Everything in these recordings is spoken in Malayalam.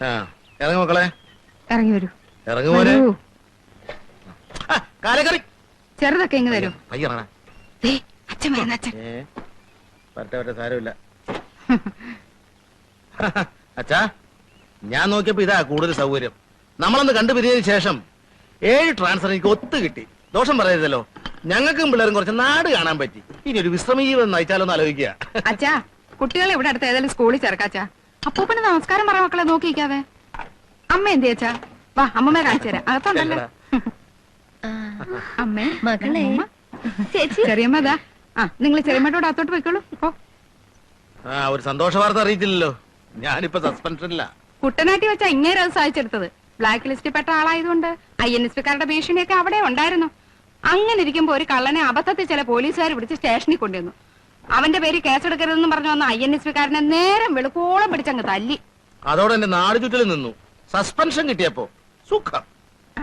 ഇറങ്ങി മക്കളെ, ഇറങ്ങി വരൂ. ഇറങ്ങി പോലെ. കാലക്കറി ചെറുതൊക്കെ ഇങ്ങ് തരൂ. അയ്യറ അച്ഛൻ വരുന്ന അച്ഛൻ. പറ്റ സാരമില്ല. അച്ഛാ, ഞാൻ നോക്കിയപ്പോ ഇതാ കൂടുതൽ സൗകര്യം. നമ്മളൊന്ന് കണ്ടുപിരിഞ്ഞതിന് ശേഷം 7 ട്രാൻസ്ഫർ എനിക്ക് ഒത്തു കിട്ടി. ദോഷം പറയരുതല്ലോ. ഞങ്ങൾക്കും പിള്ളേരും കുറച്ച് നാട് കാണാൻ പറ്റി. ഇനി ഒരു വിശ്രമ ജീവിതം നയിച്ചാലോന്ന് ആലോചിക്കുക. അച്ഛാ, കുട്ടികളെ ഇവിടെ അടുത്ത് ഏതായാലും സ്കൂളിൽ ചേർക്കാച്ചാ. അപ്പൂപ്പന് നമസ്കാരം പറ മക്കളെ, നോക്കിക്കാതെ. അമ്മ എന്ത് ചേച്ചാ? വാ, അമ്മമ്മ കാണിച്ചു തരാം. അകത്തുണ്ടല്ലോ അമ്മേ, മകളെ. ചെറിയമ്മ ഇതാ. നിങ്ങൾ ചെറിയമ്മയോട് അകത്തോട്ട് പോയിക്കോളൂ. ഒരു സന്തോഷ വാർത്ത അറിയിച്ചില്ലല്ലോ. ഞാനിപ്പോ സസ്പെൻഷനില്ല. കുട്ടനാട്ടി വെച്ചാ ഇങ്ങേരെ അത് സാധിച്ചെടുത്തത്. ബ്ലാക്ക് ലിസ്റ്റിൽ പെട്ട ആളായതുകൊണ്ട് INSP-കാരുടെ ഭീഷണിയൊക്കെ അവിടെ ഉണ്ടായിരുന്നു. അങ്ങനെ ഇരിക്കുമ്പോ ഒരു കള്ളനെ അബദ്ധത്തിൽ ചില പോലീസുകാർ പിടിച്ച് സ്റ്റേഷനിൽ കൊണ്ടുവന്നു. അവന്റെ പേര് കേസെടുക്കരുതെന്ന് പറഞ്ഞു വന്ന INSP-കാരനെ നേരം വെളുക്കോളം പിടിച്ചങ്ങ് തല്ലി. അതോടെ എന്റെ നാട് ചുറ്റിൽ നിന്നു. സസ്പെൻഷൻ കിട്ടിയപ്പോ സുഖം.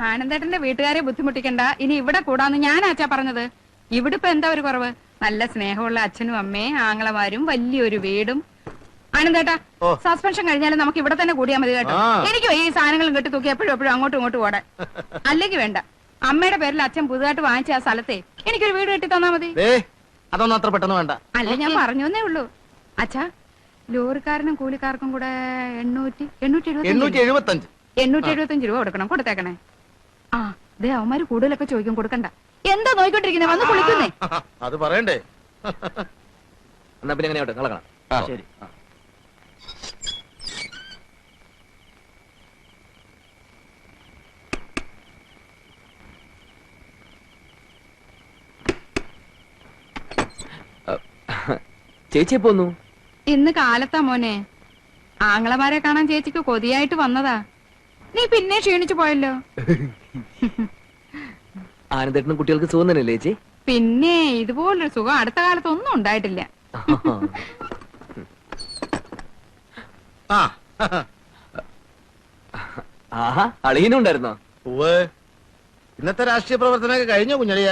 ആനന്ദേട്ടന്റെ വീട്ടുകാരെ ബുദ്ധിമുട്ടിക്കണ്ട, ഇനി ഇവിടെ കൂടാന്ന് ഞാൻ അച്ഛാ പറഞ്ഞത്. ഇവിടെ ഇപ്പൊ എന്താ ഒരു കുറവ്? നല്ല സ്നേഹമുള്ള അച്ഛനും അമ്മയും ആങ്ങളമാരും വലിയൊരു വീടും. ആനന്ദേട്ടാ, സസ്പെൻഷൻ കഴിഞ്ഞാലും നമുക്ക് ഇവിടെ തന്നെ കൂടിയാൽ മതി കേട്ടോ. എനിക്ക് ഈ സാധനങ്ങളും കെട്ടി തൂക്കി എപ്പോഴും അങ്ങോട്ടും ഇങ്ങോട്ടും ഓടാൻ. അല്ലെങ്കിൽ വേണ്ട, അമ്മയുടെ പേരിൽ അച്ഛൻ പുതുതായിട്ട് വാങ്ങിച്ച ആ സ്ഥലത്തെ എനിക്കൊരു വീട് കെട്ടി തന്നാ മതി. അതൊന്നും അത്ര പെട്ടെന്ന് വേണ്ട. അല്ല, ഞാൻ പറഞ്ഞേ ഉള്ളൂ. അച്ഛാ, ലോറിക്കാരനും കൂലിക്കാർക്കും കൂടെ 875 രൂപ കൊടുക്കണം. കൊടുത്തേക്കണേ. അവന്മാര് കൂടുതലൊക്കെ ചോദിക്കും, കൊടുക്കണ്ട. എന്താ നോയിക്കൊണ്ടിരിക്കുന്നേ? വന്ന് കുളിക്കുന്നേ. അത് പറയണ്ടേ? എന്നാ പിന്നെ എങ്ങനെയാട്ടെ, കളക്കണം. ശരി. ചേച്ചി പോന്നു? ഇന്ന് കാലത്താ മോനെ. ആങ്ങളമാരെ കാണാൻ ചേച്ചിക്ക് കൊതിയായിട്ട് വന്നതാ. നീ പിന്നെ ക്ഷീണിച്ചു പോയല്ലോ. ആനന്ദേട്ടനും കുട്ടികൾക്ക് സുഖം തന്നെയല്ലേ ചേച്ചി? പിന്നെ ഇതുപോലൊരു സുഖം അടുത്ത കാലത്ത് ഒന്നും ഉണ്ടായിട്ടില്ല. ആഹാ, അളിയനും ഉണ്ടായിരുന്നോ? ഇന്നത്തെ രാഷ്ട്രീയ പ്രവർത്തനമൊക്കെ കഴിഞ്ഞോ കുഞ്ഞളിയ?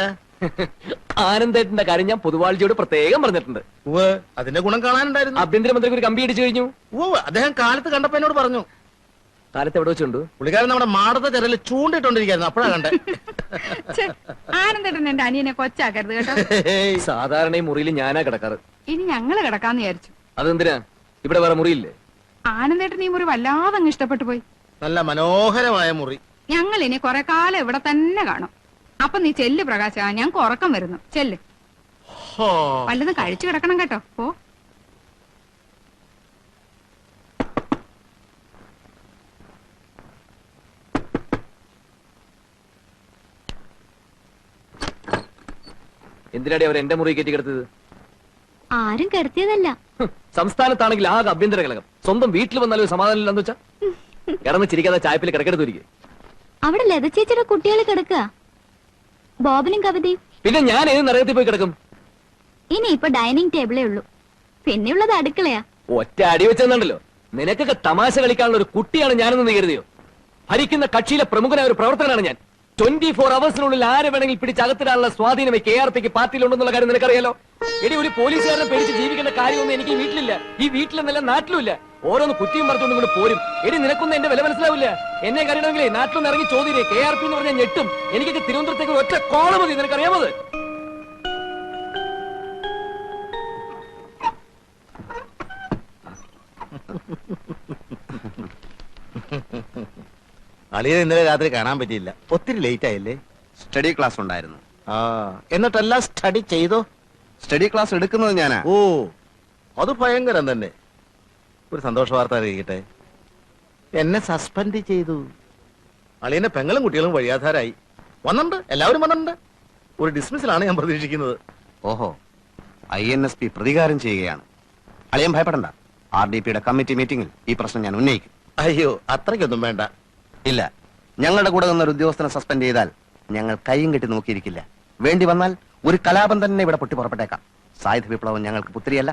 ആനന്ദേട്ടന്റെ കാര്യം ഞാൻ പൊതുവാഴ്ചയോട് പ്രത്യേകം പറഞ്ഞിട്ടുണ്ട്. അതിന്റെ ഗുണം കാണാനുണ്ടായിരുന്നു. ആഭ്യന്തരമന്ത്രിക്ക് ഒരു കമ്പി അടിച്ചു കഴിഞ്ഞു. അദ്ദേഹം കാലത്ത് കണ്ടപ്പോ എന്നോട് പറഞ്ഞു. കാലത്ത് എവിടെ വെച്ചുണ്ട്? പുള്ളിക്കാരൻ നമ്മുടെ മാടത്തെ ചെറല് ചൂണ്ടിട്ടോണ്ടിരിക്കുന്നു. അപ്പോഴാ കണ്ടേ. ആനന്ദേട്ടൻ എന്റെ അനിയനെ കൊച്ചാക്കരുത് കേട്ടോ. സാധാരണ ഈ മുറിയിൽ ഞാനാ കിടക്കാറ്. ഇനി ഞങ്ങള് കിടക്കാന്ന് വിചാരിച്ചു. അതെന്തിനാ? ഇവിടെ വേറെ മുറിയില്ലേ? ആനന്ദേട്ടൻ ഈ മുറി വല്ലാതെ അങ്ങ് ഇഷ്ടപ്പെട്ടു പോയി. നല്ല മനോഹരമായ മുറി. ഞങ്ങൾ ഇനി കുറെ കാലം ഇവിടെ തന്നെ കാണും. അപ്പൊ നീ ചെല്ല് പ്രകാശ, ഞങ്ങൾക്ക് ഉറക്കം വരുന്നു. ചെല്ല്. വല്ലതും കഴിച്ചു കിടക്കണം കേട്ടോ. പോ. എന്തിനാടി അവർ എന്റെ മുറി കയറ്റി കിടത്തത്? ആരും കിടത്തിയതല്ല. സംസ്ഥാനത്താണെങ്കിൽ ആകെ ആഭ്യന്തര കലകം. സ്വന്തം വീട്ടിൽ വന്നാലും സമാധാനം ഇല്ലെന്ന് വെച്ചാ കിടന്ന് ചിരിക്കാതെ ചായപ്പിൽ കിടക്കെടുത്തിരിക്കെ. അവിടെ ലത ചേച്ചിയുടെ കുട്ടികൾ കിടക്കുക, ബോബനും കവിതയും. പിന്നെ ഞാൻ ഏത് നരകത്തിൽ പോയി കിടക്കും? ഇനി ഇപ്പൊ ഡൈനിങ് ടേബിളേ ഉള്ളൂ, പിന്നെയുള്ളത് അടുക്കളയാ. ഒറ്റ അടി വെച്ചെന്നുണ്ടല്ലോ. നിനക്കൊക്കെ തമാശ കളിക്കാനുള്ള ഒരു കുട്ടിയാണ് ഞാനെന്ന് കരുതിയോ? ഭരിക്കുന്ന കക്ഷിയിലെ പ്രമുഖനായ ഒരു പ്രവർത്തകനാണ് ഞാൻ. 24 അവേഴ്സിനുള്ളിൽ ആരെ വേണമെങ്കിൽ പിടിച്ചകത്തിടാനുള്ള സ്വാധീനം KRPക്ക് പാർട്ടിയിലുണ്ടെന്നുള്ള കാര്യം നിനക്കറിയാലോ. എടി, ഒരു പോലീസുകാരനെ പേടിച്ച് ജീവിക്കേണ്ട കാര്യമൊന്നും എനിക്ക് വീട്ടിലില്ല. ഈ വീട്ടിലെന്നല്ല നാട്ടിലുമില്ല. ഓരോന്ന് കുറ്റിയും പറഞ്ഞുകൊണ്ട് ഇങ്ങോട്ട് പോരും. എടി, നിനക്കൊന്നും എന്റെ വില മനസ്സിലാവില്ല. എന്നെ കറിയണമെങ്കിലേ നാട്ടിലൊന്ന് ഇറങ്ങി ചോദ്യേ. KRP എന്ന് പറഞ്ഞാൽ ഞെട്ടും. എനിക്കൊക്കെ തിരുവനന്തപുരത്തേക്ക് ഒറ്റ കോള മതി. നിനക്കറിയാമത്? അളിയെ ഇന്നലെ രാത്രി കാണാൻ പറ്റിയില്ല. ഒത്തിരി ലേറ്റ് ആയില്ലേ? സ്റ്റഡി ക്ലാസ് ഉണ്ടായിരുന്നു. എന്നിട്ടെല്ലാം സ്റ്റഡി ചെയ്തോ? സ്റ്റഡി ക്ലാസ് എടുക്കുന്നത് ഞാനാ. അത് ഭയങ്കരം തന്നെ. ഒരു സന്തോഷ വാർത്ത അറിയിക്കട്ടെ. എന്നെ സസ്പെൻഡ് ചെയ്തു. അളിയന്റെ പെങ്ങളും കുട്ടികളും വഴിയാധാരായി. വന്നിട്ടുണ്ട്, എല്ലാവരും വന്നിട്ടുണ്ട്. ഒരു ഡിസ്മിസിലാണ് ഞാൻ പ്രതീക്ഷിക്കുന്നത്. ഓഹോ, INSP പ്രതികാരം ചെയ്യുകയാണ്. അളിയൻ ഭയപ്പെടണ്ട. RDPയുടെ കമ്മിറ്റി മീറ്റിംഗിൽ ഈ പ്രശ്നം ഞാൻ ഉന്നയിക്കും. അയ്യോ, അത്രയ്ക്കൊന്നും വേണ്ട. ഇല്ല, ഞങ്ങളുടെ കൂടെ നിന്നൊരു ഉദ്യോഗസ്ഥനെ സസ്പെൻഡ് ചെയ്താൽ ഞങ്ങൾ കൈയും കെട്ടി നോക്കിയിരിക്കില്ല. വേണ്ടി വന്നാൽ ഒരു കലാപം തന്നെ ഇവിടെ പൊട്ടി പുറപ്പെട്ടേക്കാം. സായുധ വിപ്ലവം ഞങ്ങൾക്ക് പുത്രിയല്ല.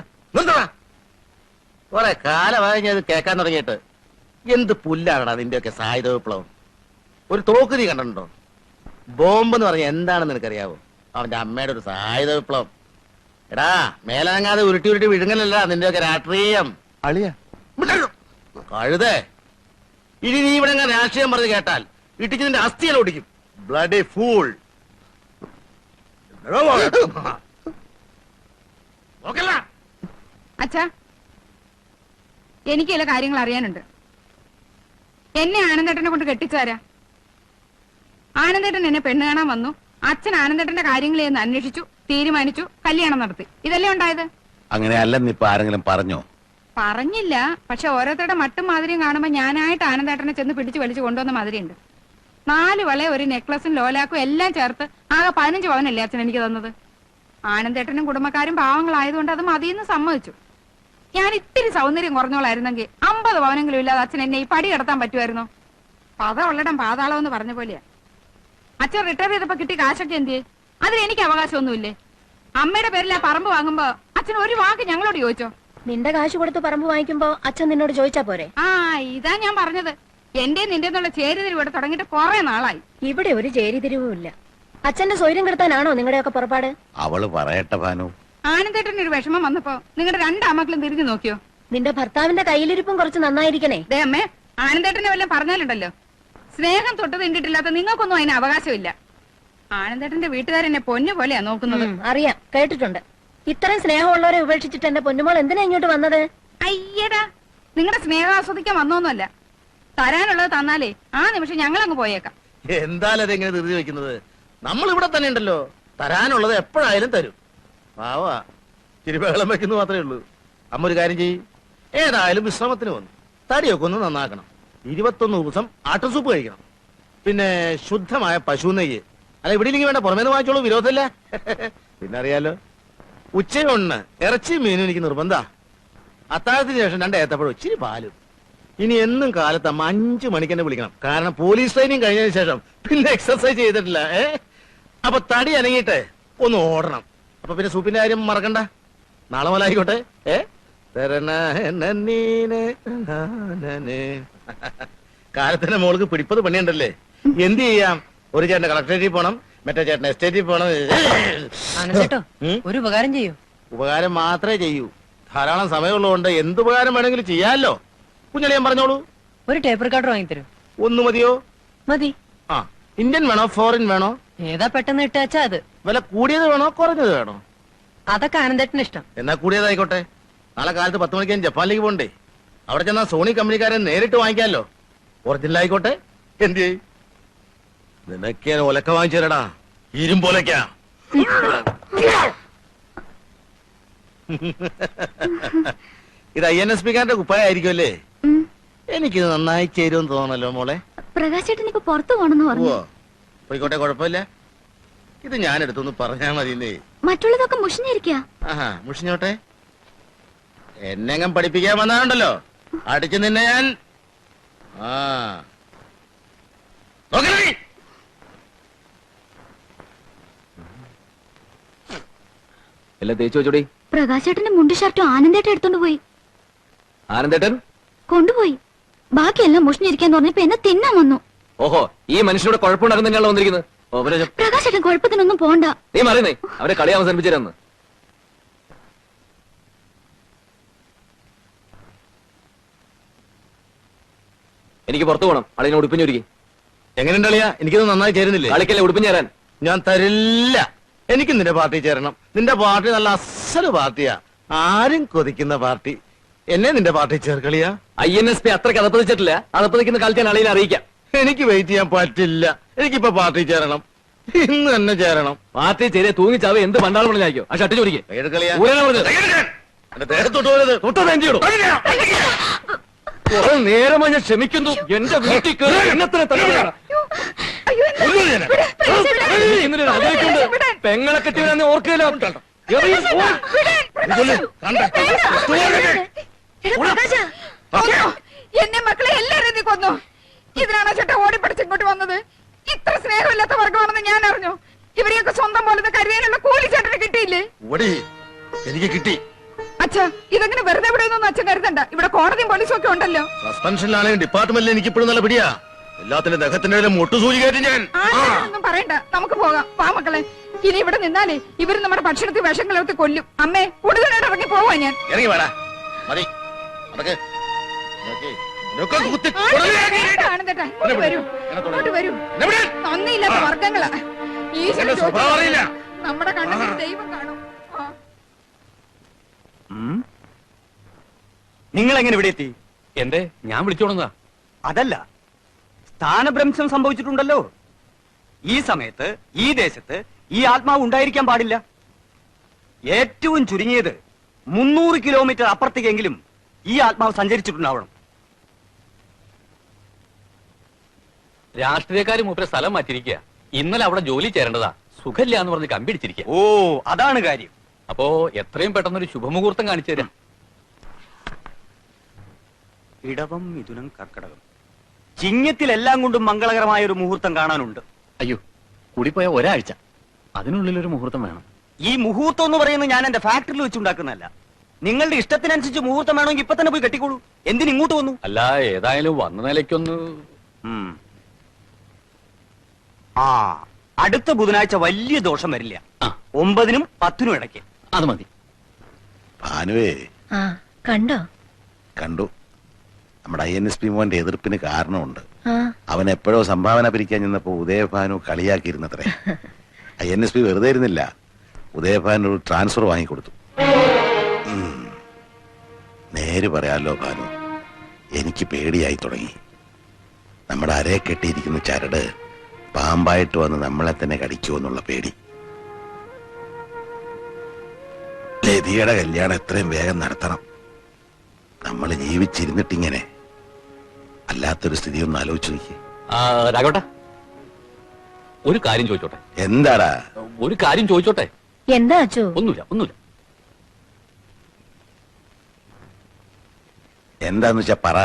കുറെ കാലമായി ഞാൻ കേൾക്കാൻ തുടങ്ങിയിട്ട്. എന്ത് പുല്ലാണടാ നിന്റെയൊക്കെ സായുധ വിപ്ലവം? ഒരു തോക്ക് നീ കണ്ടിട്ടുണ്ടോ? ബോംബ് എന്ന് പറഞ്ഞ എന്താണെന്ന് നിനക്കറിയാവോ? അവന്റെ അമ്മയുടെ ഒരു സായുധ വിപ്ലവം. എടാ, മേലനങ്ങാതെ ഉരുട്ടി ഉരുട്ടി വിഴുങ്ങലല്ല നിന്റെയൊക്കെ രാഷ്ട്രീയം. അളിയ കഴുതേ, ഇനി നീ ഇവിടെ ഞാൻ രാഷ്ട്രീയം പറഞ്ഞ് കേട്ടാൽ ഇട്ടിച്ച് നിന്റെ അസ്ഥികൾ ഓടിക്കും. Bloody fool. അച്ഛാ, എനിക്ക് ചില കാര്യങ്ങൾ അറിയാനുണ്ട്. എന്നെ ആനന്ദേട്ടനെ കൊണ്ട് കെട്ടിച്ചാരാ? ആനന്ദേട്ടൻ എന്നെ പെണ്ണ് കാണാൻ വന്നു. അച്ഛൻ ആനന്ദേട്ടന്റെ കാര്യങ്ങളെ ഒന്ന് അന്വേഷിച്ചു, തീരുമാനിച്ചു, കല്യാണം നടത്തി. ഇതല്ലേ ഉണ്ടായത്? അങ്ങനെ അല്ലെന്ന് ഇപ്പൊ ആരെങ്കിലും പറഞ്ഞോ? പറഞ്ഞില്ല. പക്ഷെ ഓരോരുത്തരുടെ മട്ടും മാതിരിയും കാണുമ്പോ ഞാനായിട്ട് ആനന്ദേട്ടനെ ചെന്ന് പിടിച്ചു വലിച്ചു കൊണ്ടുവന്ന മാതിരിയുണ്ട്. 4 വള, ഒരു നെക്ലസും ലോലാക്കും എല്ലാം ചേർത്ത് ആകെ 15 പവനല്ലേ അച്ഛൻ എനിക്ക് തന്നത്. ആനന്ദേട്ടനും കുടുംബക്കാരും പാവങ്ങളായതുകൊണ്ട് അത് മതിയെന്ന് സമ്മതിച്ചു. ഞാൻ ഇത്തിരി സൗന്ദര്യം കുറഞ്ഞോളായിരുന്നെങ്കിൽ 50 പവനെങ്കിലും ഇല്ലാതെ അച്ഛൻ എന്നെ ഈ പടി കിടത്താൻ പറ്റുമായിരുന്നോ? പദമുള്ളിടം പാതാളം എന്ന് പറഞ്ഞ പോലെയാ. അച്ഛൻ റിട്ടയർ ചെയ്തപ്പോ കിട്ടിയ കാശൊക്കെ എന്തിയെ? അതിന് എനിക്ക് അവകാശമൊന്നുമില്ലേ? അമ്മയുടെ പേരിൽ ആ പറമ്പ് വാങ്ങുമ്പോ അച്ഛൻ ഒരു വാക്ക് ഞങ്ങളോട് ചോദിച്ചോ? നിന്റെ കാശ് കൊടുത്ത് പറമ്പ് വാങ്ങിക്കുമ്പോ അച്ഛൻ നിന്നോട് ചോദിച്ചാ പോരെ? ആ, ഇതാ ഞാൻ പറഞ്ഞത്. എന്റെ നിന്റെ എന്നുള്ള ചേരിതിരി ഇവിടെ തുടങ്ങിയിട്ട് കുറെ നാളായി. ഇവിടെ ഒരു ചേരിതിരിവും ഇല്ല. അച്ഛന്റെ സ്വൈര്യം കെടുത്താനാണോ നിങ്ങളുടെയൊക്കെ പുറപ്പാട്? അവള് പറയട്ടെ ഭാനു. ആനന്ദേട്ടന് ഒരു വിഷമം വന്നപ്പോ നിങ്ങളുടെ 2 അമ്മക്കളും തിരിഞ്ഞു നോക്കിയോ? നിന്റെ ഭർത്താവിന്റെ കയ്യിലിരിപ്പും കുറച്ച് നന്നായിരിക്കണേ. ദേ അമ്മേ, ആനന്ദേട്ടനെ വല്ലതും പറഞ്ഞാലുണ്ടല്ലോ, സ്നേഹം തൊട്ട് തിണ്ടിട്ടില്ലാത്ത നിങ്ങൾക്കൊന്നും അതിന് അവകാശമില്ല. ആനന്ദേട്ടന്റെ വീട്ടുകാരെന്നെ പൊന്നു പോലെയാ നോക്കുന്നത്. അറിയാം, കേട്ടിട്ടുണ്ട്. ഇത്രയും സ്നേഹമുള്ളവരെ ഉപേക്ഷിച്ചിട്ട് എന്റെ പൊന്നുമോൾ എന്തിനാ ഇങ്ങോട്ട് വന്നത്? അയ്യടാ, നിങ്ങളുടെ സ്നേഹം ആസ്വദിക്കാൻ വന്നോന്നല്ല. തരാനുള്ളത് തന്നാലേ ആ നിമിഷം ഞങ്ങളങ്ങ് പോയേക്കാം. എന്തായാലും അതെങ്ങനെ ധൃതി വെക്കുന്നത്? നമ്മൾ ഇവിടെ തന്നെ ഉണ്ടല്ലോ. തരാനുള്ളത് എപ്പോഴായാലും തരും. പാവാ, തിരുവകളം വെക്കുന്നു മാത്രമേ ഉള്ളൂ. അമ്മ ഒരു കാര്യം ചെയ്യും, ഏതായാലും വിശ്രമത്തിന് വന്നു. തടിയൊക്കെ ഒന്ന് നന്നാക്കണം. 21 ദിവസം ആട്ടുസൂപ്പ് കഴിക്കണം. പിന്നെ ശുദ്ധമായ പശു നെയ്യ്. അല്ല, ഇവിടെ ഇല്ലെങ്കിൽ വേണ്ട, പുറമേന്ന് വാങ്ങിച്ചോളൂ, വിരോധമില്ല. പിന്നെ അറിയാലോ, ഉച്ചയൊന്ന് ഇറച്ചി മീനും എനിക്ക് നിർബന്ധ. അത്താഴത്തിന് ശേഷം 2 ഏത്തപ്പഴം, ഇച്ചിരി പാലും. ഇനി എന്നും കാലത്ത് അമ്മ 5 മണിക്ക് തന്നെ വിളിക്കണം. കാരണം പോലീസ് ട്രെയിനിങ് കഴിഞ്ഞതിന് ശേഷം പിന്നെ എക്സർസൈസ് ചെയ്തിട്ടില്ല. അപ്പൊ തടി അനങ്ങിയിട്ട് ഒന്ന് ഓടണം. അപ്പൊ പിന്നെ സൂപ്പിന്റെ കാര്യം മറക്കണ്ട. നാളെ മുതൽ ആയിക്കോട്ടെ. കാലത്തിന്റെ മോൾക്ക് പിടിപ്പത് പണിയുണ്ടല്ലേ. എന്ത് ചെയ്യാം? ഒരു ചേട്ടൻ കളക്ടറേറ്റിൽ പോണം, മറ്റേ ചേട്ടൻ എസ്റ്റേറ്റിൽ പോണം. ഒരു ഉപകാരം ചെയ്യൂ. ഉപകാരം മാത്രമേ ചെയ്യൂ. ധാരാളം സമയമുള്ളതുകൊണ്ട് എന്തുപകാരം വേണമെങ്കിലും ചെയ്യാമല്ലോ. കുഞ്ഞളിയാൻ പറഞ്ഞോളൂ. ഒരു ടേപ്പ് റെക്കോർഡർ വാങ്ങിത്തരൂ. ഒന്ന് മതിയോ? മതി. ആ, ഇന്ത്യൻ വേണോ ഫോറിൻ വേണോ? ഏതാ പെട്ടെന്ന് ഇട്ടാച്ചാ അത്. വില കൂടിയത് വേണോ കുറഞ്ഞത് വേണോ? അതൊക്കെ ആനന്ദേട്ടന് ഇഷ്ടം. എന്നാ കൂടിയതായിക്കോട്ടെ. നാളെ കാലത്ത് 10 മണിക്ക് ഞാൻ ജപ്പാനിലേക്ക് പോണ്ടേ. അവിടെ ചെന്നാ സോണി കമ്പനിക്കാരൻ നേരിട്ട് വാങ്ങിക്കാമല്ലോ. ഒറിജിനൽ ആയിക്കോട്ടെ. എന്ത് ചെയ്യും? നിനക്ക് ഞാൻ ഒലക്ക വാങ്ങിച്ചു തരടാ, ഇരുമ്പോലക്ക. ഇത് INSP-കാരന്റെ കുപ്പായായിരിക്കും അല്ലേ? എനിക്കിത് നന്നായി ചേരുമെന്ന് തോന്നല്ലോ മോളെ. പ്രകാശേട്ടൻ ഇപ്പൊ പുറത്തു പോണെന്ന് പറഞ്ഞു. പോയിക്കോട്ടെ, കുഴപ്പമില്ല. ഇത് ഞാൻ എടുത്തൊന്ന് പറഞ്ഞാ മതിന്നേ. മറ്റുള്ളതൊക്കെ മുഷിഞ്ഞിരിക്കുക. ആഹാ, മുഷിഞ്ഞോട്ടെ. എന്നെങ്ങും പഠിപ്പിക്കാൻ വന്നാണ്ടല്ലോ, അടിച്ചു നിന്നെ ഞാൻ. ആ എല്ലാം തേച്ചു വെച്ചോടി. പ്രകാശേട്ടന്റെ മുണ്ട് ഷർട്ടും ആനന്ദേട്ടൻ എടുത്തോണ്ട് പോയി. ആനന്ദേട്ടൻ കൊണ്ടുപോയി. ബാക്കിയെല്ലാം മുഷിഞ്ഞിരിക്കാൻ പറഞ്ഞപ്പോ എന്നെ തിന്നാൻ വന്നു. ഓഹോ, ഈ മനുഷ്യനോട് കുഴപ്പമുണ്ടാകുന്ന തന്നെയാണല്ലോ വന്നിരിക്കുന്നത്. പ്രകാശേട്ടൻ കുഴപ്പത്തിനൊന്നും പോണ്ട. നീ മറിയുന്നേ, അവരെ കളി അവസാനിപ്പിച്ചിരുന്നു. എനിക്ക് പുറത്തു പോകണം. അളിനെ ഉടുപ്പിഞ്ഞൊരുക്കി. എങ്ങനെയുണ്ട് അളിയാ? എനിക്കിത് നന്നായി ചേരുന്നില്ലേ? കളിക്കല്ലേ ഉടുപ്പിഞ്ഞ് തരാൻ. ഞാൻ തരില്ല. എനിക്ക് നിന്റെ പാർട്ടി ചേരണം. നിന്റെ പാർട്ടി നല്ല അസല് പാർട്ടിയാ, ആരും കൊതിക്കുന്ന പാർട്ടി. എന്നെ നിന്റെ പാർട്ടി ചേർക്കളിയാ. INSP അത്രയ്ക്ക് അതപ്പതിച്ചിട്ടില്ല. അതപ്പതിക്കുന്ന കാലത്ത് ഞാൻ അളിയെ അറിയിക്കാം. എനിക്ക് വെയിറ്റ് ചെയ്യാൻ പറ്റില്ല. എനിക്കിപ്പോ പാർട്ടി ചേരണം, ഇന്ന് തന്നെ ചേരണം. പാർട്ടി ചേരെ തൂങ്ങിച്ചാവ് എന്ത് പണ്ടാളം പറഞ്ഞായിരിക്കും. ആ ഷർട്ട് ചോദിക്കേ. എടുക്കളിയാ. ദേഹത്തോട്ട് പോയത് തൊട്ടത് എന്ത് ചെയ്യണം? നേരമായി ഞാൻ ക്ഷമിക്കുന്നു. എന്റെ വീട്ടിൽ കയറി എണ്ണത്തിന് തന്നെയാണ് പെങ്ങളെ കെട്ടിവരാന്ന് ഓർക്കയില്ല. എന്നെ മക്കളെ എല്ലാരും നീ കൊന്നു. ഇതിനാണോ ചേട്ടാ ഓടിപ്പടിച്ച് ഇങ്ങോട്ട് വന്നത്? ഇത്ര സ്നേഹമില്ലാത്ത വർഗമാണെന്ന് ഞാൻ അറിഞ്ഞു. ഇവരെയൊക്കെ സ്വന്തം പോലെ കരുതാനുള്ള കൂലി ചേട്ടന് കിട്ടിയില്ലേ? എനിക്ക് കിട്ടി. അച്ഛാ, ഇതെങ്ങനെ വെറുതെ വിടുന്നൊന്നും അച്ഛൻ കരുതണ്ട. ഇവിടെ കോടതിയും പോലീസും ഒക്കെ ഉണ്ടല്ലോ. സസ്പെൻഷനിലാണെങ്കിൽ ഡിപ്പാർട്ട്മെന്റിൽ എനിക്ക് ഇപ്പോഴും നല്ല പിടിയാ. എല്ലാത്തിന്റെ ദഹത്തിന്റെ മുട്ടുസൂചി കയറ്റി ഞാൻ. ഒന്നും പറയണ്ട, നമുക്ക് പോകാം. വാ മക്കളെ. ഇനി ഇവിടെ നിന്നാലേ ഇവര് നമ്മുടെ ഭക്ഷണത്തിൽ വിഷം കലർത്തി കൊല്ലും. അമ്മേ, കൂടുതലായിട്ട് ഇറങ്ങി പോവാ ഞാൻ. ഇറങ്ങി വേടാ, മതി. അതൊക്കെ ആനന്ദേട്ടാ, ഇങ്ങോട്ട് വരൂ, ഇങ്ങോട്ട് വരൂ. നന്ദിയില്ലാത്ത വർഗങ്ങളാ. ഈശ്വരൻ ചോദിച്ചാ നമ്മുടെ കണ്ണിൽ ദൈവം കാണും. നിങ്ങൾ എങ്ങനെ ഇവിടെ എത്തി? എന്തേ ഞാൻ വിളിച്ചോളുന്നതാ? അതല്ല, സ്ഥാനഭ്രംശം സംഭവിച്ചിട്ടുണ്ടല്ലോ. ഈ സമയത്ത് ഈ ദേശത്ത് ഈ ആത്മാവ് ഉണ്ടായിരിക്കാൻ പാടില്ല. ഏറ്റവും ചുരുങ്ങിയത് 300 കിലോമീറ്റർ അപ്പുറത്തേക്കെങ്കിലും ഈ ആത്മാവ് സഞ്ചരിച്ചിട്ടുണ്ടാവണം. രാഷ്ട്രീയക്കാര് മൂപ്പരെ സ്ഥലം മാറ്റിയിരിക്കുക. ഇന്നലെ അവിടെ ജോലി ചേരേണ്ടതാ. സുഖമില്ല എന്ന് പറഞ്ഞ് കമ്പിടിച്ചിരിക്കുക. ഓ, അതാണ് കാര്യം. അപ്പോ എത്രയും പെട്ടെന്നൊരു ശുഭമുഹൂർത്തം കാണിച്ചു തരാം. ഇടവം, മിഥുനം, കർക്കടകം. ചിങ്ങത്തിൽ എല്ലാം കൊണ്ടും മംഗളകരമായ ഒരു മുഹൂർത്തം കാണാനുണ്ട്. അയ്യോ, കൂടിപ്പോയ ഒരാഴ്ച, അതിനുള്ളിലൊരു മുഹൂർത്തം വേണം. ഈ മുഹൂർത്തം എന്ന് പറയുന്നത് ഞാൻ എന്റെ ഫാക്ടറിയിൽ വെച്ചുണ്ടാക്കുന്നതല്ല. നിങ്ങളുടെ ഇഷ്ടത്തിനനുസരിച്ച് മുഹൂർത്തം വേണമെങ്കിൽ ഇപ്പൊ തന്നെ പോയി കെട്ടിക്കോളൂ. എന്തിന് ഇങ്ങോട്ട് വന്നു? അല്ല, ഏതായാലും വന്ന നിലയ്ക്കൊന്ന്. ആ, അടുത്ത ബുധനാഴ്ച വലിയ ദോഷം വരില്ല. 9-നും 10-നും ഇടയ്ക്ക്. അത് മതി. ഭാനുവേ, ആ കണ്ടോ? കണ്ടു. നമ്മുടെ INSP മോന്റെ എതിർപ്പിന് കാരണമുണ്ട്. ആ അവൻ എപ്പോഴോ സംഭാവന പിരിക്കാൻ ചെന്നപ്പോ ഉദയഭാനു കളിയാക്കിയിരുന്നത്രേ. INSP വെറുതെ ഇരുന്നില്ല, ഉദയഭാനു ഒരു ട്രാൻസ്ഫർ വാങ്ങിക്കൊടുത്തു. നേര് പറയാലോ ഭാനു, എനിക്ക് പേടിയായി തുടങ്ങി. നമ്മുടെ അരയെ കെട്ടിയിരിക്കുന്ന ചരട് പാമ്പായിട്ട് വന്ന് നമ്മളെ തന്നെ കടിക്കുമോ എന്നുള്ള പേടി. ലതിയുടെ കല്യാണം എത്രയും വേഗം നടത്തണം. നമ്മൾ ജീവിച്ചിരുന്നിട്ടിങ്ങനെ അല്ലാത്തൊരു സ്ഥിതി ഒന്ന് ആലോചിച്ചു നോക്കി. രാഘവട്ട, ഒരു കാര്യം ചോദിച്ചോട്ടെ? എന്താടാ? ഒരു കാര്യം ചോദിച്ചോട്ടെ? എന്താ അച്ചു? ഒന്നുമില്ല. എന്താന്ന് വെച്ചാ പറ.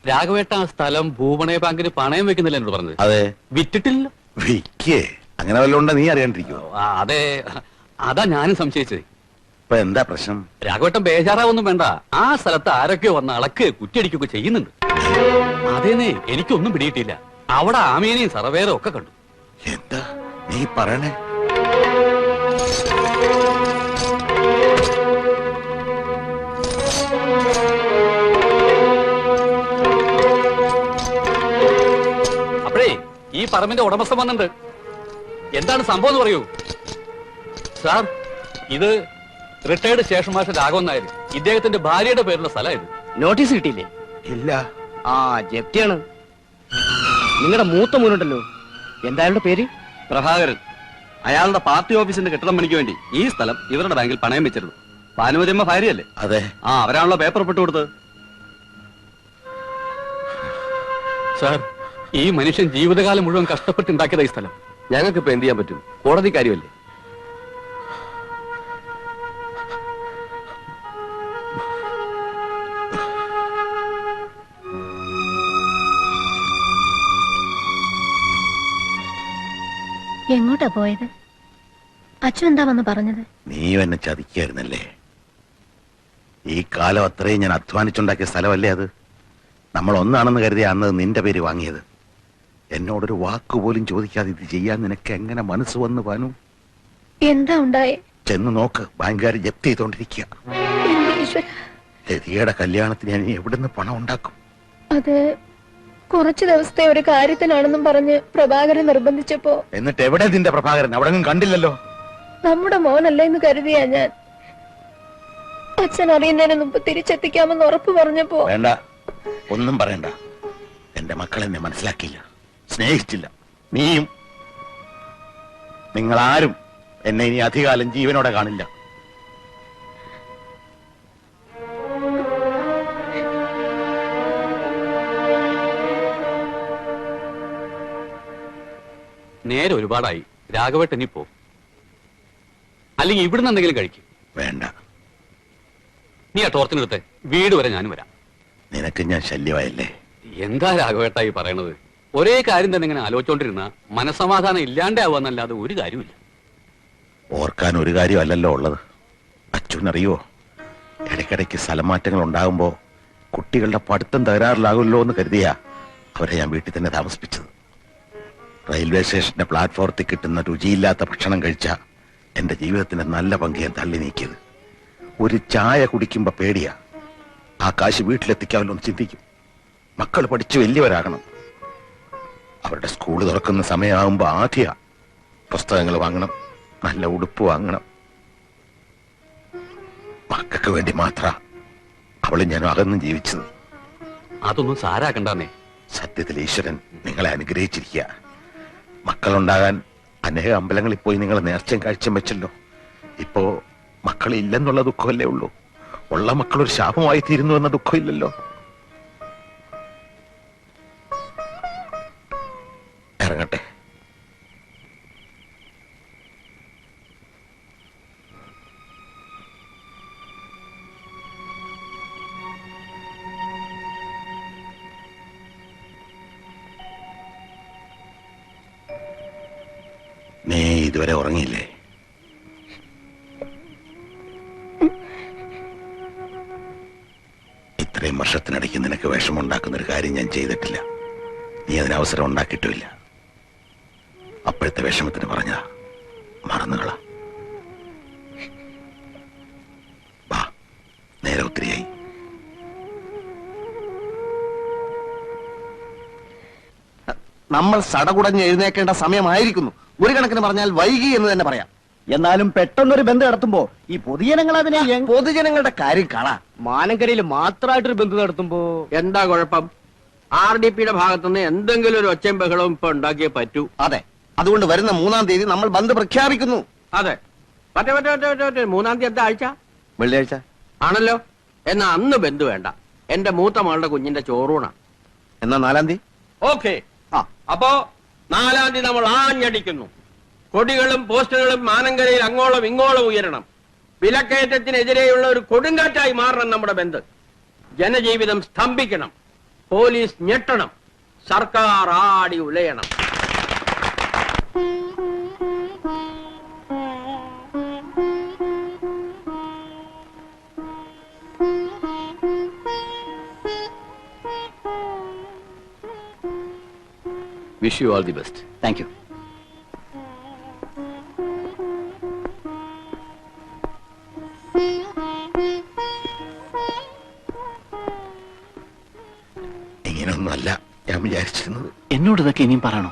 രാഘവേട്ട ആ സ്ഥലം ഭൂപണയ ബാങ്കിന് പണയം വെക്കുന്നില്ല എന്നോട് പറഞ്ഞത്. അതെ. വിറ്റിട്ടില്ല. വിക്കേ? അങ്ങനെ വല്ലതും ഉണ്ടോ നീ അറിയാണ്ടിരിക്കുവോ? അതെ, അതാ ഞാനും സംശയിച്ചത്. ഇപ്പൊ എന്താ പ്രശ്നം? രാഘവേട്ടൻ ബേജാറാവൊന്നും വേണ്ട. ആ സ്ഥലത്ത് ആരൊക്കെയോ വന്ന് അളക്ക് കുറ്റിയടിക്കുകയൊക്കെ ചെയ്യുന്നുണ്ട്. അതേന്നേ, എനിക്കൊന്നും പിടിയിട്ടില്ല. അവിടെ ആമേനെയും സർവേറും ഒക്കെ കണ്ടു. എന്താ നീ പറയണേ? അപ്പോഴേ ഈ പറമ്പിന്റെ ഉടമസ്ഥൻ വന്നിട്ടുണ്ട്. എന്താണ് സംഭവം എന്ന് പറയൂ സാർ. ഇത് retired station master Raghavan Nair, ഇദ്ദേഹത്തിന്റെ ഭാര്യയുടെ പേരുള്ള സ്ഥലം. ഇത് നോട്ടീസ് കിട്ടിയില്ലേ? ഇല്ല. ആ, ജപ്തിയാണ്. നിങ്ങളുടെ മൂത്ത മോനുണ്ടല്ലോ, എന്താ അയാളുടെ പേര്? പ്രഭാകരൻ. അയാളുടെ പാർട്ടി ഓഫീസിന്റെ കെട്ടിടം പണിക്ക് വേണ്ടി ഈ സ്ഥലം ഇവരുടെ ബാങ്കിൽ പണയം വെച്ചിരുന്നു. ഭാനുമതിയമ്മ ഭാര്യയല്ലേ? അതെ. ആ, അവരാണല്ലോ പേപ്പർ ഒപ്പിട്ട് കൊടുത്തത്. സാർ, ഈ മനുഷ്യൻ ജീവിതകാലം മുഴുവൻ കഷ്ടപ്പെട്ടുണ്ടാക്കിയതാ ഈ സ്ഥലം. ഞങ്ങൾക്ക് ഇപ്പൊ എന്ത് ചെയ്യാൻ പറ്റും? കോടതി കാര്യമല്ലേ. എങ്ങോട്ടാ പോയത്? അച്ചു എന്താ വന്ന് പറഞ്ഞത്? നീ എന്നെ ചതിക്കായിരുന്നല്ലേ? ഈ കാലം അത്രയും ഞാൻ അധ്വാനിച്ചുണ്ടാക്കിയ സ്ഥലമല്ലേ അത്. നമ്മൾ ഒന്നാണെന്ന് കരുതിയ അന്ന് നിന്റെ പേര് വാങ്ങിയത്. എന്നോടൊരു വാക്കുപോലും ചോദിക്കാതെ ഇത് ചെയ്യാൻ നിനക്ക് എങ്ങനെ മനസ്സ് വന്നു ഭാനു? എന്താ ഉണ്ടായേ? ചെന്ന് നോക്ക്, ബാങ്കുകാർ ജപ്തി ചെയ്തോണ്ടിരിക്കുക. ലതികയുടെ കല്യാണത്തിന് ഞാൻ എവിടുന്ന് പണം ഉണ്ടാക്കും? അത് കുറച്ചു ദിവസത്തെ ഒരു കാര്യത്തിനാണെന്നും പറഞ്ഞ് പ്രഭാകരൻ നിർബന്ധിച്ചപ്പോ. എന്നിട്ട് എവിടെ നിന്റെ പ്രഭാകരൻ? അവിടെ കണ്ടില്ലല്ലോ. നമ്മുടെ മോനല്ല എന്ന് കരുതിയാ ഞാൻ. അച്ഛൻ അറിയുന്നതിന് മുമ്പ് തിരിച്ചെത്തിക്കാമെന്ന് ഉറപ്പ് പറഞ്ഞപ്പോ. വേണ്ട, ഒന്നും പറയണ്ട. എന്റെ മക്കൾ എന്നെ മനസ്സിലാക്കിയില്ല, സ്നേഹിച്ചില്ല. നീയും. നിങ്ങളാരും എന്നെ ഇനി അധികാലം ജീവനോടെ കാണില്ല. നേരെ ഒരുപാടായി. രാഘവേട്ടൻ ഇനി പോ, അല്ലെങ്കിൽ ഇവിടുന്ന് എന്തെങ്കിലും കഴിക്കും. വേണ്ട. നീ ആ ടോർച്ചിനെടുത്ത് വീട് വരെ ഞാനും വരാം. നിനക്ക് ഞാൻ ശല്യമായല്ലേ? എന്താ രാഘവേട്ടായി പറയണത്? ഒരേ കാര്യം തന്നെ ഇങ്ങനെ ആലോചിച്ചോണ്ടിരുന്ന മനസമാധാനം ഇല്ലാണ്ടാവുന്നല്ലാതെ ഒരു കാര്യമില്ല. ഓർക്കാൻ ഒരു കാര്യമല്ലല്ലോ ഉള്ളത്. അച്ഛനറിയോ, ഇടയ്ക്കിടയ്ക്ക് സ്ഥലമാറ്റങ്ങൾ ഉണ്ടാകുമ്പോ കുട്ടികളുടെ പഠിത്തം തകരാറിലാകുമല്ലോ എന്ന് കരുതിയാ അവരെ ഞാൻ വീട്ടിൽ തന്നെ താമസിപ്പിച്ചത്. റെയിൽവേ സ്റ്റേഷന്റെ പ്ലാറ്റ്ഫോറത്തിൽ കിട്ടുന്ന രുചിയില്ലാത്ത ഭക്ഷണം കഴിച്ച എന്റെ ജീവിതത്തിന്റെ നല്ല പങ്ക് ഞാൻ തള്ളി നീക്കിയത്. ഒരു ചായ കുടിക്കുമ്പോ പേടിയാ, ആ കാശ് വീട്ടിലെത്തിക്കാമല്ലോ എന്ന് ചിന്തിക്കും. മക്കൾ പഠിച്ച് വലിയവരാകണം. അവരുടെ സ്കൂൾ തുറക്കുന്ന സമയമാകുമ്പോ ആദ്യ പുസ്തകങ്ങൾ വാങ്ങണം, നല്ല ഉടുപ്പ് വാങ്ങണം. മക്കൾക്ക് വേണ്ടി മാത്ര അവളും ഞാനും അകന്നും ജീവിച്ചത്. അതൊന്നും സാരാക്കണ്ടെന്നേ. സത്യത്തിൽ ഈശ്വരൻ നിങ്ങളെ അനുഗ്രഹിച്ചിരിക്കുക. മക്കളുണ്ടാകാൻ അനേക അമ്പലങ്ങളിൽ പോയി നിങ്ങൾ നേർച്ചയും കാഴ്ചയും വെച്ചല്ലോ. ഇപ്പോ മക്കളില്ലെന്നുള്ള ദുഃഖമല്ലേ ഉള്ളൂ. ഉള്ള മക്കളൊരു ശാപമായി തീരുന്നു എന്ന ദുഃഖമില്ലല്ലോ. ഇറങ്ങട്ടെ. നീ ഇതുവരെ ഉറങ്ങിയില്ലേ? ഇത്രയും വർഷത്തിനിടയ്ക്ക് നിനക്ക് വിഷമുണ്ടാക്കുന്ന ഒരു കാര്യം ഞാൻ ചെയ്തിട്ടില്ല. നീ അതിന് അവസരം ഉണ്ടാക്കിയിട്ടുമില്ല. അപ്പോഴത്തെ വിഷമത്തിന് പറഞ്ഞതാ, മറന്നുകള. വാ, നേരെ ഒത്തിരിയായി. നമ്മൾ സടകുടഞ്ഞ് എഴുന്നേക്കേണ്ട സമയമായിരിക്കുന്നു. ഒരു കണക്കിന് പറഞ്ഞാൽ വൈകി എന്ന് തന്നെ പറയാം. എന്നാലും പെട്ടെന്നൊരു ബന്ധം നടത്തുമ്പോ ഈ പൊതുജനങ്ങൾ അതിനെ പൊതുജനങ്ങളുടെ കാര്യം കാണാ. മാനങ്കരയിൽ മാത്രമായിട്ടൊരു ബന്ധം നടത്തുമ്പോ എന്താ കുഴപ്പം? RDPയുടെ ഭാഗത്തുനിന്ന് എന്തെങ്കിലും ഒരു ഒച്ചയും ബഹളവും ഇപ്പൊ ഉണ്ടാക്കിയേ പറ്റൂ. അതെ, അതുകൊണ്ട് വരുന്ന 3-ാം തീയതി നമ്മൾ ബന്ദ് പ്രഖ്യാപിക്കുന്നു. അതെ, പറ്റേ 3-ാം തീയതി എന്താ ആഴ്ച? വെള്ളിയാഴ്ച ആണല്ലോ. എന്നാ അന്ന് ബന്ധു വേണ്ട, എന്റെ മൂത്ത മകളുടെ കുഞ്ഞിന്റെ ചോറൂണ. എന്നാ 4-ാം തീയതി. ഓക്കെ. അപ്പോ 4-ാം തീയതി നമ്മൾ ആഞ്ഞടിക്കുന്നു. കൊടികളും പോസ്റ്ററുകളും മാനങ്കരയിൽ അങ്ങോളം ഇങ്ങോളം ഉയരണം. വിലക്കയറ്റത്തിനെതിരെയുള്ള ഒരു കൊടുങ്കാറ്റായി മാറണം നമ്മുടെ ബന്ദ്. ജനജീവിതം സ്തംഭിക്കണം, പോലീസ് ഞെട്ടണം, സർക്കാർ ആടി ഉലയണം. Wish you all the best. Thank you. ഇങ്ങനെയൊന്നുമല്ല ഞാൻ വിചാരിച്ചിരുന്നത്. എന്നോട് ഇതൊക്കെ ഇനിയും പറയണോ?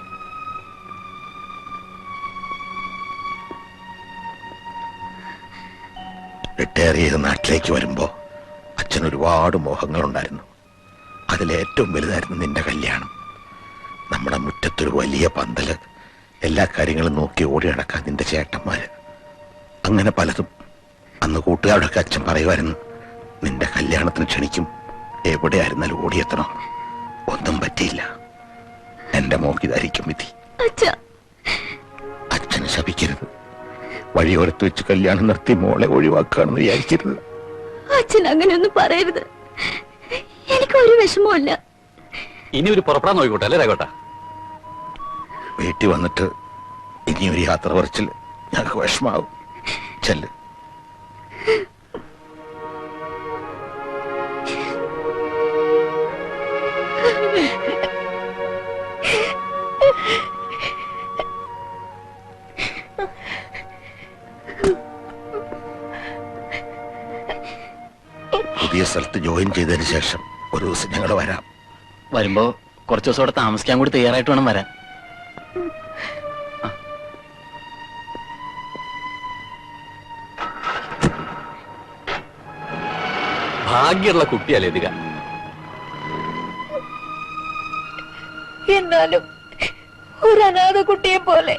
റിട്ടയർ ചെയ്ത് നാട്ടിലേക്ക് വരുമ്പോ അച്ഛൻ ഒരുപാട് മോഹങ്ങളുണ്ടായിരുന്നു. അതിലേറ്റവും വലുതായിരുന്നു നിന്റെ കല്യാണം. നമ്മുടെ മുറ്റത്തൊരു വലിയ പന്തല്, എല്ലാ കാര്യങ്ങളും നോക്കി ഓടി നടക്കാൻ നിന്റെ ചേട്ടന്മാര്, അങ്ങനെ പലതും. അന്ന് കൂട്ടുകാരോടൊക്കെ അച്ഛൻ പറയുമായിരുന്നു, നിന്റെ കല്യാണത്തിന് ക്ഷണിക്കും, എവിടെയായിരുന്നാലും ഓടിയെത്തണം. ഒന്നും പറ്റിയില്ല. എന്റെ മോക്കിതായിരിക്കും വിധി. അച്ഛനെ ശപിക്കരുത്. വഴിയോരത്ത് വെച്ച് കല്യാണം നിർത്തി മോളെ ഒഴിവാക്കുകയാണെന്ന് വിചാരിക്കരുത്. അച്ഛൻ അങ്ങനെയൊന്നും പറയരുത്. എനിക്കൊരു വിഷമമില്ല. ഇനി ഒരു പുറപ്പെടാൻ നോക്കിക്കോട്ടെ അല്ലേ രാഘവട്ടാ? വീട്ടിൽ വന്നിട്ട് ഇനി ഒരു യാത്ര പറച്ചിൽ ഞങ്ങൾക്ക് വിഷമാവും. ചെല്ല്. പുതിയ സ്ഥലത്ത് ജോയിൻ ചെയ്തതിന് ശേഷം ഒരു ദിവസം ഞങ്ങൾ വരാം. വരുമ്പോ കുറച്ചു ദിവസം അവിടെ താമസിക്കാൻ കൂടി തയ്യാറായിട്ട് വേണം വരാൻ. ഭാഗ്യമുള്ള കുട്ടിയല്ലേ എതിര. എന്നാലും ഒരു അനാഥ കുട്ടിയെ പോലെ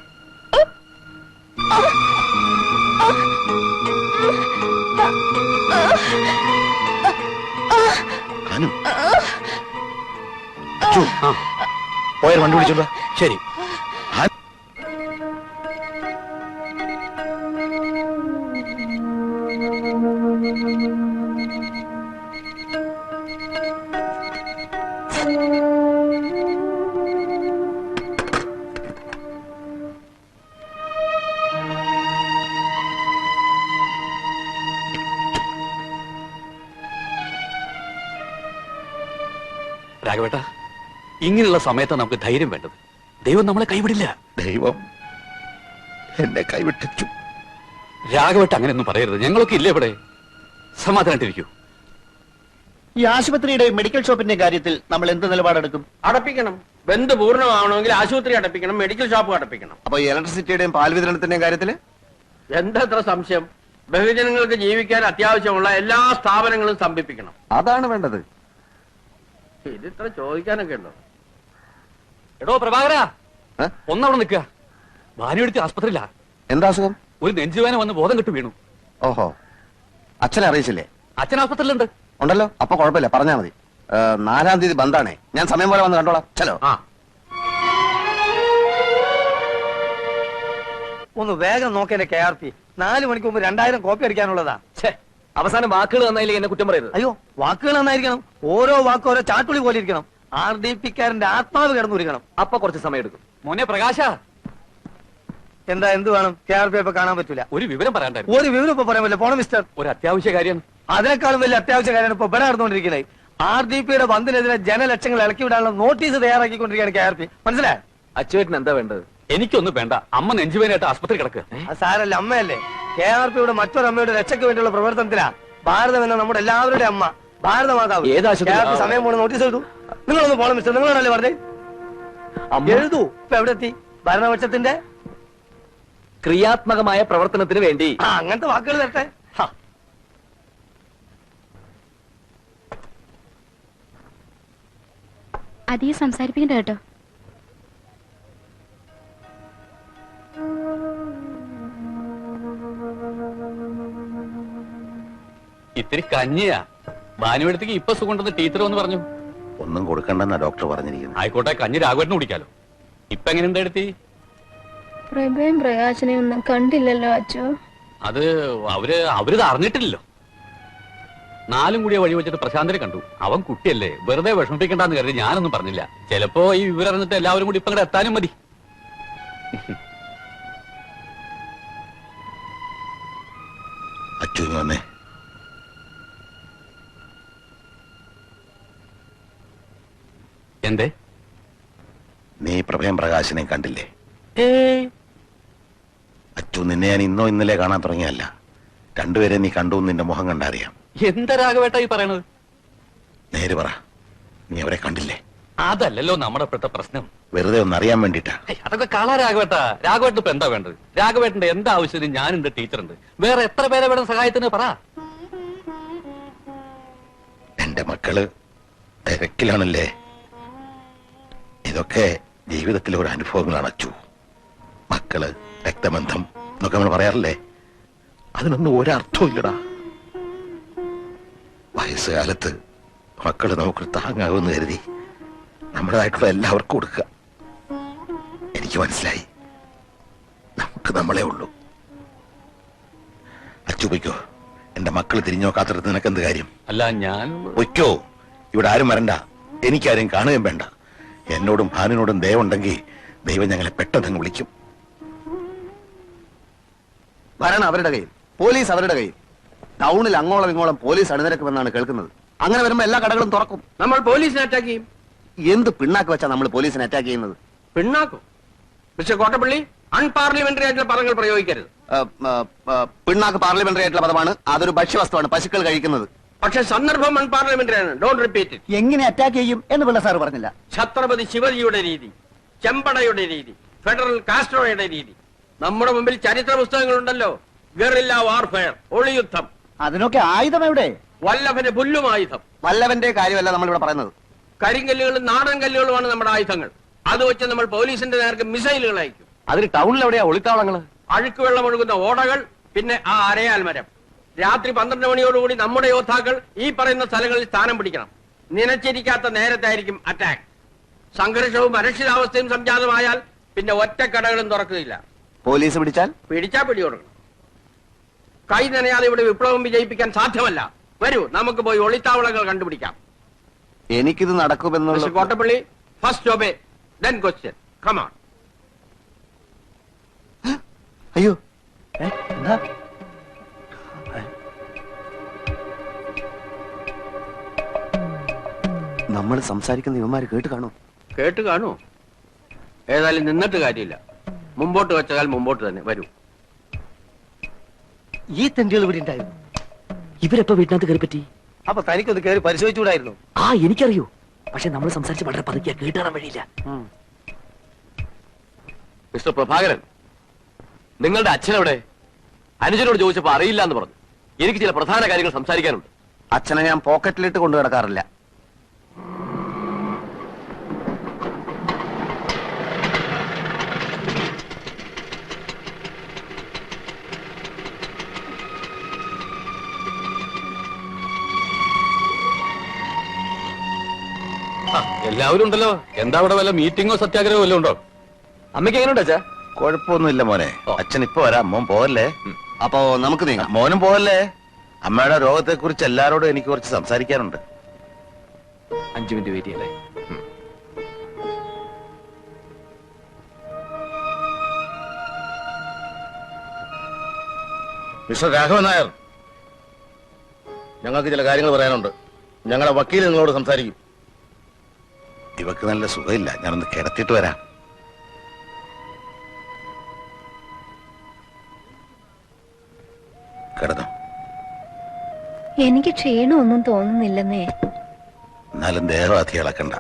അനു, അച്ചു, പോയാൽ വണ്ടി വിളിച്ചോണ്ടോ? ശരി. രാഘവേട്ട, ഇങ്ങനെയുള്ള സമയത്ത് നമുക്ക് ധൈര്യം വേണ്ടത്. ദൈവം നമ്മളെ കൈവിടില്ല. ദൈവം എന്നെ കൈവിട്ടു. രാഘവേട്ട അങ്ങനെയൊന്നും പറയരുത്. ഞങ്ങളൊക്കെ ഇല്ലേ ഇവിടെ? സമാധാനായിട്ടിരിക്കൂ. ഈ ആശുപത്രിയുടെയും മെഡിക്കൽ ഷോപ്പിന്റെയും കാര്യത്തിൽ നമ്മൾ എന്ത് നിലപാടെടുക്കും? അടപ്പിക്കണം. ബന്ദ് പൂർണ്ണമാവണമെങ്കിൽ ആശുപത്രി അടപ്പിക്കണം, മെഡിക്കൽ ഷോപ്പ് അടപ്പിക്കണം. അപ്പൊ ഈ ഇലക്ട്രിസിറ്റിയുടെയും പാൽ വിതരണത്തിന്റെയും കാര്യത്തില് എന്തത്ര സംശയം? ബഹുജനങ്ങൾക്ക് ജീവിക്കാൻ അത്യാവശ്യമുള്ള എല്ലാ സ്ഥാപനങ്ങളും സ്തംഭിപ്പിക്കണം. അതാണ് വേണ്ടത്. ഇതിത്ര ചോദിക്കാനൊക്കെ ഉണ്ടോ? എടോ പ്രഭാകര, ഒന്നവിടെ നിൽക്കുക. ഭാനുവെടുത്ത് ആസ്പത്രിയില്ല. എന്താ അസുഖം? ഒരു നെഞ്ചുവേന വന്ന് ബോധം കെട്ട് വീണു. ഓഹോ, അച്ഛനെ അറിയിച്ചില്ലേ? അച്ഛൻ ആസ്പത്രിയിലുണ്ട്. ഉണ്ടല്ലോ, അപ്പൊ കുഴപ്പമില്ല, പറഞ്ഞാ മതി. 4-ാം തീയതി ബന്ധാണേ, ഞാൻ സമയം പോലെ വന്ന് കണ്ടോളാം. ചലോ. ഒന്ന് വേഗം നോക്കേണ്ട KRP. 4 മണിക്ക് മുമ്പ് 2000 കോപ്പി അടിക്കാനുള്ളതാ. അവസാനം വാക്കുകൾ നന്നായില്ലേ എന്നെ കുറ്റം പറയരുത്. അയ്യോ, വാക്കുകൾ നന്നായിരിക്കണം. ഓരോ വാക്കും ഓരോ ചാട്ടുളി പോലെ ഇരിക്കണം. RDP-ക്കാരന്റെ ആത്മാവ് കിടന്നുരിക്കണം. അപ്പൊ കുറച്ച് സമയം എടുക്കും. മോനെ പ്രകാശ, എന്താ, എന്ത് വേണം? KRP ഇപ്പൊ കാണാൻ പറ്റൂല. ഒരു വിവരം പറയാണ്ടായിരുന്നു. ഒരു വിവരം ഇപ്പൊ പറയാൻ പറ്റില്ല. പോണം മിസ്റ്റർ. ഒരു അത്യാവശ്യ കാര്യം. അതിനേക്കാളും വലിയ അത്യാവശ്യ കാര്യമാണ് ഇപ്പൊ ഇവിടെ നടന്നുകൊണ്ടിരിക്കുന്നത്. RDP-യുടെ ബന്ധിനെതിരെ ജനലക്ഷങ്ങൾ ഇളക്കി വിടാനുള്ള നോട്ടീസ് തയ്യാറാക്കിക്കൊണ്ടിരിക്കുകയാണ് KRP. മനസ്സിലായോ? അച്ചുവേട്ടന് എന്താ വേണ്ടത്? എനിക്കൊന്നും വേണ്ട. അമ്മ നെഞ്ചുവേനായിട്ട് ആസ്പത്രി കിടക്കുക. അത് സാരല്ല, അമ്മയല്ലേ. KRP-യുടെ മറ്റൊരമ്മയുടെ രക്ഷയ്ക്ക് വേണ്ടിയുള്ള പ്രവർത്തനത്തിലാ. ഭാരതം എന്ന നമ്മുടെ എല്ലാവരുടെ അമ്മ, ഭാരതമാതാവ്. KRP സമയം പോലെ നോട്ടീസ് എഴുതൂ. നിങ്ങളൊന്ന് പോണം മിസ്റ്റർ. നിങ്ങളാണല്ലേ പറഞ്ഞേ? എഴുതൂ. ഇപ്പൊ എവിടെ എത്തി? ഭരണപക്ഷത്തിന്റെ ക്രിയാത്മകമായ പ്രവർത്തനത്തിന് വേണ്ടി അങ്ങനത്തെ വാക്കുകൾ തരട്ടെ. അധികം സംസാരിപ്പിക്കണ്ട കേട്ടോ. ഇത്തിരി കഞ്ഞിയാ. ഭാനുവെടുത്തേക്ക് ഇപ്പൊ സുഖമുണ്ടെന്ന് ടീച്ചർ വന്ന് പറഞ്ഞു. ഒന്നും കൊടുക്കണ്ടെന്നാ ഡോക്ടർ പറഞ്ഞിരിക്കുന്നത്. ആയിക്കോട്ടെ, കഞ്ഞി രാഘവേട്ടന് കുടിക്കാലോ. ഇപ്പൊ എങ്ങനെയുണ്ട് എടുത്തി? പ്രഭയും പ്രകാശനെയും ഒന്നും കണ്ടില്ലല്ലോ അച്ചോ. അത് അവരിത് അറിഞ്ഞിട്ടില്ലല്ലോ. 4 കൂടിയ വഴി വെച്ചിട്ട് പ്രശാന്തനെ കണ്ടു. അവൻ കുട്ടിയല്ലേ, വെറുതെ വിഷമിപ്പിക്കണ്ടെന്ന് കരുതി ഞാനൊന്നും പറഞ്ഞില്ല. ചിലപ്പോ ഈ വിവരം അറിഞ്ഞിട്ട് എല്ലാവരും കൂടി ഇപ്പൊ അങ്ങോട്ട് എത്താനും മതി. അച്ചു വന്നേ. എന്തേ? നീ പ്രഭയം പ്രകാശനെ കണ്ടില്ലേ? അച്ചു, നിന്നെ ഞാൻ ഇന്നോ ഇന്നലെ കാണാൻ തുടങ്ങിയല്ല. രണ്ടുപേരെ നീ കണ്ടു, നിന്റെ മുഖം കണ്ടറിയാം. എന്താ രാഘവേട്ട ഈ പറയണത്? നേര് പറ, നീ അവരെ കണ്ടില്ലേ? അതല്ലല്ലോ നമ്മുടെ ഇപ്പോഴത്തെ പ്രശ്നം. വെറുതെ ഒന്ന് അറിയാൻ വേണ്ടിട്ടാ. അതൊക്കെ കള രാഘവേട്ട. രാഘവേട്ടൻ ഇപ്പൊ എന്താ വേണ്ടത്? രാഘവേട്ടന്റെ എന്താ ആവശ്യത്തിന് ഞാനുണ്ട്, ടീച്ചറുണ്ട്. വേറെ എത്ര പേരെ വേണം സഹായത്തിന്? പറ. എന്റെ മക്കള് തിരക്കിലാണല്ലേ. ഇതൊക്കെ ജീവിതത്തിലെ ഒരു അനുഭവങ്ങളാണ് അച്ചു. മക്കള്, രക്തബന്ധം എന്നൊക്കെ നമ്മൾ പറയാറില്ലേ, അതിനൊന്നും ഒരർത്ഥവും ഇല്ലടാ. വയസ്സുകാലത്ത് മക്കള് നമുക്കൊരു താങ്ങാകുമെന്ന് കരുതി നമ്മുടേതായിട്ടുള്ള എല്ലാവർക്കും കൊടുക്കുക. എനിക്ക് മനസ്സിലായി, നമുക്ക് നമ്മളെ ഉള്ളൂ. അച്ചു പൊയ്ക്കോ. എന്റെ മക്കള് തിരിഞ്ഞു നോക്കാത്തടത്ത് നിനക്ക് എന്ത് കാര്യം? അല്ല, ഞാൻ പൊയ്ക്കോ. ഇവിടെ ആരും വരണ്ട, എനിക്കാരും കാണുകയും വേണ്ട. എന്നോടും ഭാനുവിനോടും ദയവുണ്ടെങ്കിൽ ദൈവം ഞങ്ങളെ പെട്ടെന്ന് വിളിക്കും. ഭരണം അവരുടെ കയ്യിൽ, പോലീസ് അവരുടെ കയ്യിൽ. ടൗണിൽ അങ്ങോളം ഇങ്ങോളം പോലീസ് അണിനിരക്കുമെന്നാണ് കേൾക്കുന്നത്. അങ്ങനെ വരുമ്പോ എല്ലാ കടകളും തുറക്കും. നമ്മൾ പോലീസിനെ അറ്റാക്ക് ചെയ്യും. എന്ത് പിണ്ണാക്ക് വെച്ചാ നമ്മൾ പോലീസിനെ അറ്റാക്ക് ചെയ്യുന്നത്? പിണ്ണാക്കും? മിസ്റ്റർ കോട്ടപ്പള്ളി, അൺപാർലമെന്ററി ആയിട്ടുള്ള പദങ്ങൾ പ്രയോഗിക്കരുത്. പിണ്ണാക്ക് പാർലമെന്ററി ആയിട്ടുള്ള പദമാണ്. അതൊരു ഭക്ഷ്യവസ്തുവാണ്, പശുക്കൾ കഴിക്കുന്നത്. പക്ഷെ സന്ദർഭം അൺപാർലമെന്ററി ആണ്. Don't repeat it. എങ്ങനെ അറ്റാക്ക് ചെയ്യും എന്ന് പിള്ള സാർ പറഞ്ഞില്ല. ഛത്രപതി ശിവജിയുടെ രീതി, ചെമ്പടയുടെ രീതി, ഫെഡറൽ കാസ്ട്രോയുടെ രീതി. നമ്മുടെ മുമ്പിൽ ചരിത്ര പുസ്തകങ്ങളുണ്ടല്ലോ. Guerrilla warfare, ഒളിയുദ്ധം. അതിനൊക്കെ ആയുധം എവിടെ? വല്ലഭന്റെ പുല്ലും ആയുധം. വല്ലഭന്റെ കാര്യമല്ല നമ്മളിവിടെ പറയുന്നത്. കരിങ്കല്ലുകളും നാടൻ കല്ലുകളുമാണ് നമ്മുടെ ആയുധങ്ങൾ. അത് വെച്ച് നമ്മൾ പോലീസിന്റെ നേർക്ക് മിസൈലുകൾ അയക്കും. അതിന് ടൗണിൽ എവിടെയാ ഒളിത്താവളങ്ങള്? അഴുക്ക് വെള്ളം ഒഴുകുന്ന ഓടകൾ, പിന്നെ ആ അരയാൽ മരം. രാത്രി 12 മണിയോടുകൂടി നമ്മുടെ യോദ്ധാക്കൾ ഈ പറയുന്ന സ്ഥലങ്ങളിൽ സ്ഥാനം പിടിക്കണം. നനച്ചിരിക്കാത്ത നേരത്തായിരിക്കും അറ്റാക്ക്. സംഘർഷവും അരക്ഷിതാവസ്ഥയും സംജാതമായാൽ പിന്നെ ഒറ്റ കടകളും തുറക്കുകയില്ല. പോലീസ് പിടിച്ചാൽ പിടികൊടുക്കണം. കൈ നനയാതെ ഇവിടെ വിപ്ലവം വിജയിപ്പിക്കാൻ സാധ്യമല്ല. വരൂ, നമുക്ക് പോയി ഒളിത്താവളങ്ങൾ കണ്ടുപിടിക്കാം. എനിക്കിത് നടക്കുമെന്നുള്ള Kottappally, first obey then question. Come on. അയ്യോ, എന്താ? നമ്മൾ സംസാരിക്കുന്ന ഇവന്മാര് കേട്ട് കാണൂ. കേട്ട് കാണൂ. ഏതായാലും നിന്നിട്ട് കാര്യമില്ല. മുമ്പോട്ട് വെച്ചാൽ മുമ്പോട്ട് തന്നെ. വരൂ. ഈ തെണ്ടികൾ ഇവിടെ ഉണ്ടായിരുന്നു. ഇവരെപ്പോ വീട്ടിനകത്ത് കയറി പറ്റി? അപ്പൊ തനിക്കൊന്ന് കയറി പരിശോധിച്ചുകൂടായിരുന്നു? ആ എനിക്കറിയൂ, പക്ഷെ നമ്മൾ സംസാരിച്ച് വളരെ പതുക്കിയാ, കേട്ടാൻ വഴിയില്ല. മിസ്റ്റർ പ്രഭാകരൻ, നിങ്ങളുടെ അച്ഛനെവിടെ? അനുജനോട് ചോദിച്ചപ്പോ അറിയില്ല എന്ന് പറഞ്ഞു. എനിക്ക് ചില പ്രധാന കാര്യങ്ങൾ സംസാരിക്കാനുണ്ട്. അച്ഛനെ ഞാൻ പോക്കറ്റിലിട്ട് കൊണ്ടു കിടക്കാറില്ല. എല്ലാവരും ഉണ്ടല്ലോ. എന്താ അവിടെ വല്ല മീറ്റിംഗോ സത്യാഗ്രഹമോ വല്ലതും ഉണ്ടോ? അമ്മയ്ക്ക് എങ്ങനെയുണ്ട് അച്ഛാ? കുഴപ്പമൊന്നുമില്ല മോനെ. അച്ഛൻ ഇപ്പൊ വരാം, മോൻ പോവല്ലേ. അപ്പോ നമുക്ക് നീങ്ങാം. മോനും പോവല്ലേ. അമ്മയുടെ രോഗത്തെ കുറിച്ച് എല്ലാരോടും എനിക്ക് കുറച്ച് സംസാരിക്കാനുണ്ട്. 5 മിനിറ്റ് വെയിറ്റ് ചെയ്യല്ലേ? മിസ്റ്റർ രാഘവൻ നായർ, ഞങ്ങൾക്ക് ചില കാര്യങ്ങൾ പറയാനുണ്ട്. ഞങ്ങളുടെ വക്കീൽ നിങ്ങളോട് സംസാരിക്കും. ഇവക്ക് നല്ല സുഖമില്ല, ഞാനൊന്ന് കിടത്തിട്ട് വരാം. കിടന്നോ? എനിക്ക് ക്ഷീണമൊന്നും തോന്നുന്നില്ലെന്നേ. എന്നാലും ദേഹം അതി ഇളക്കണ്ട.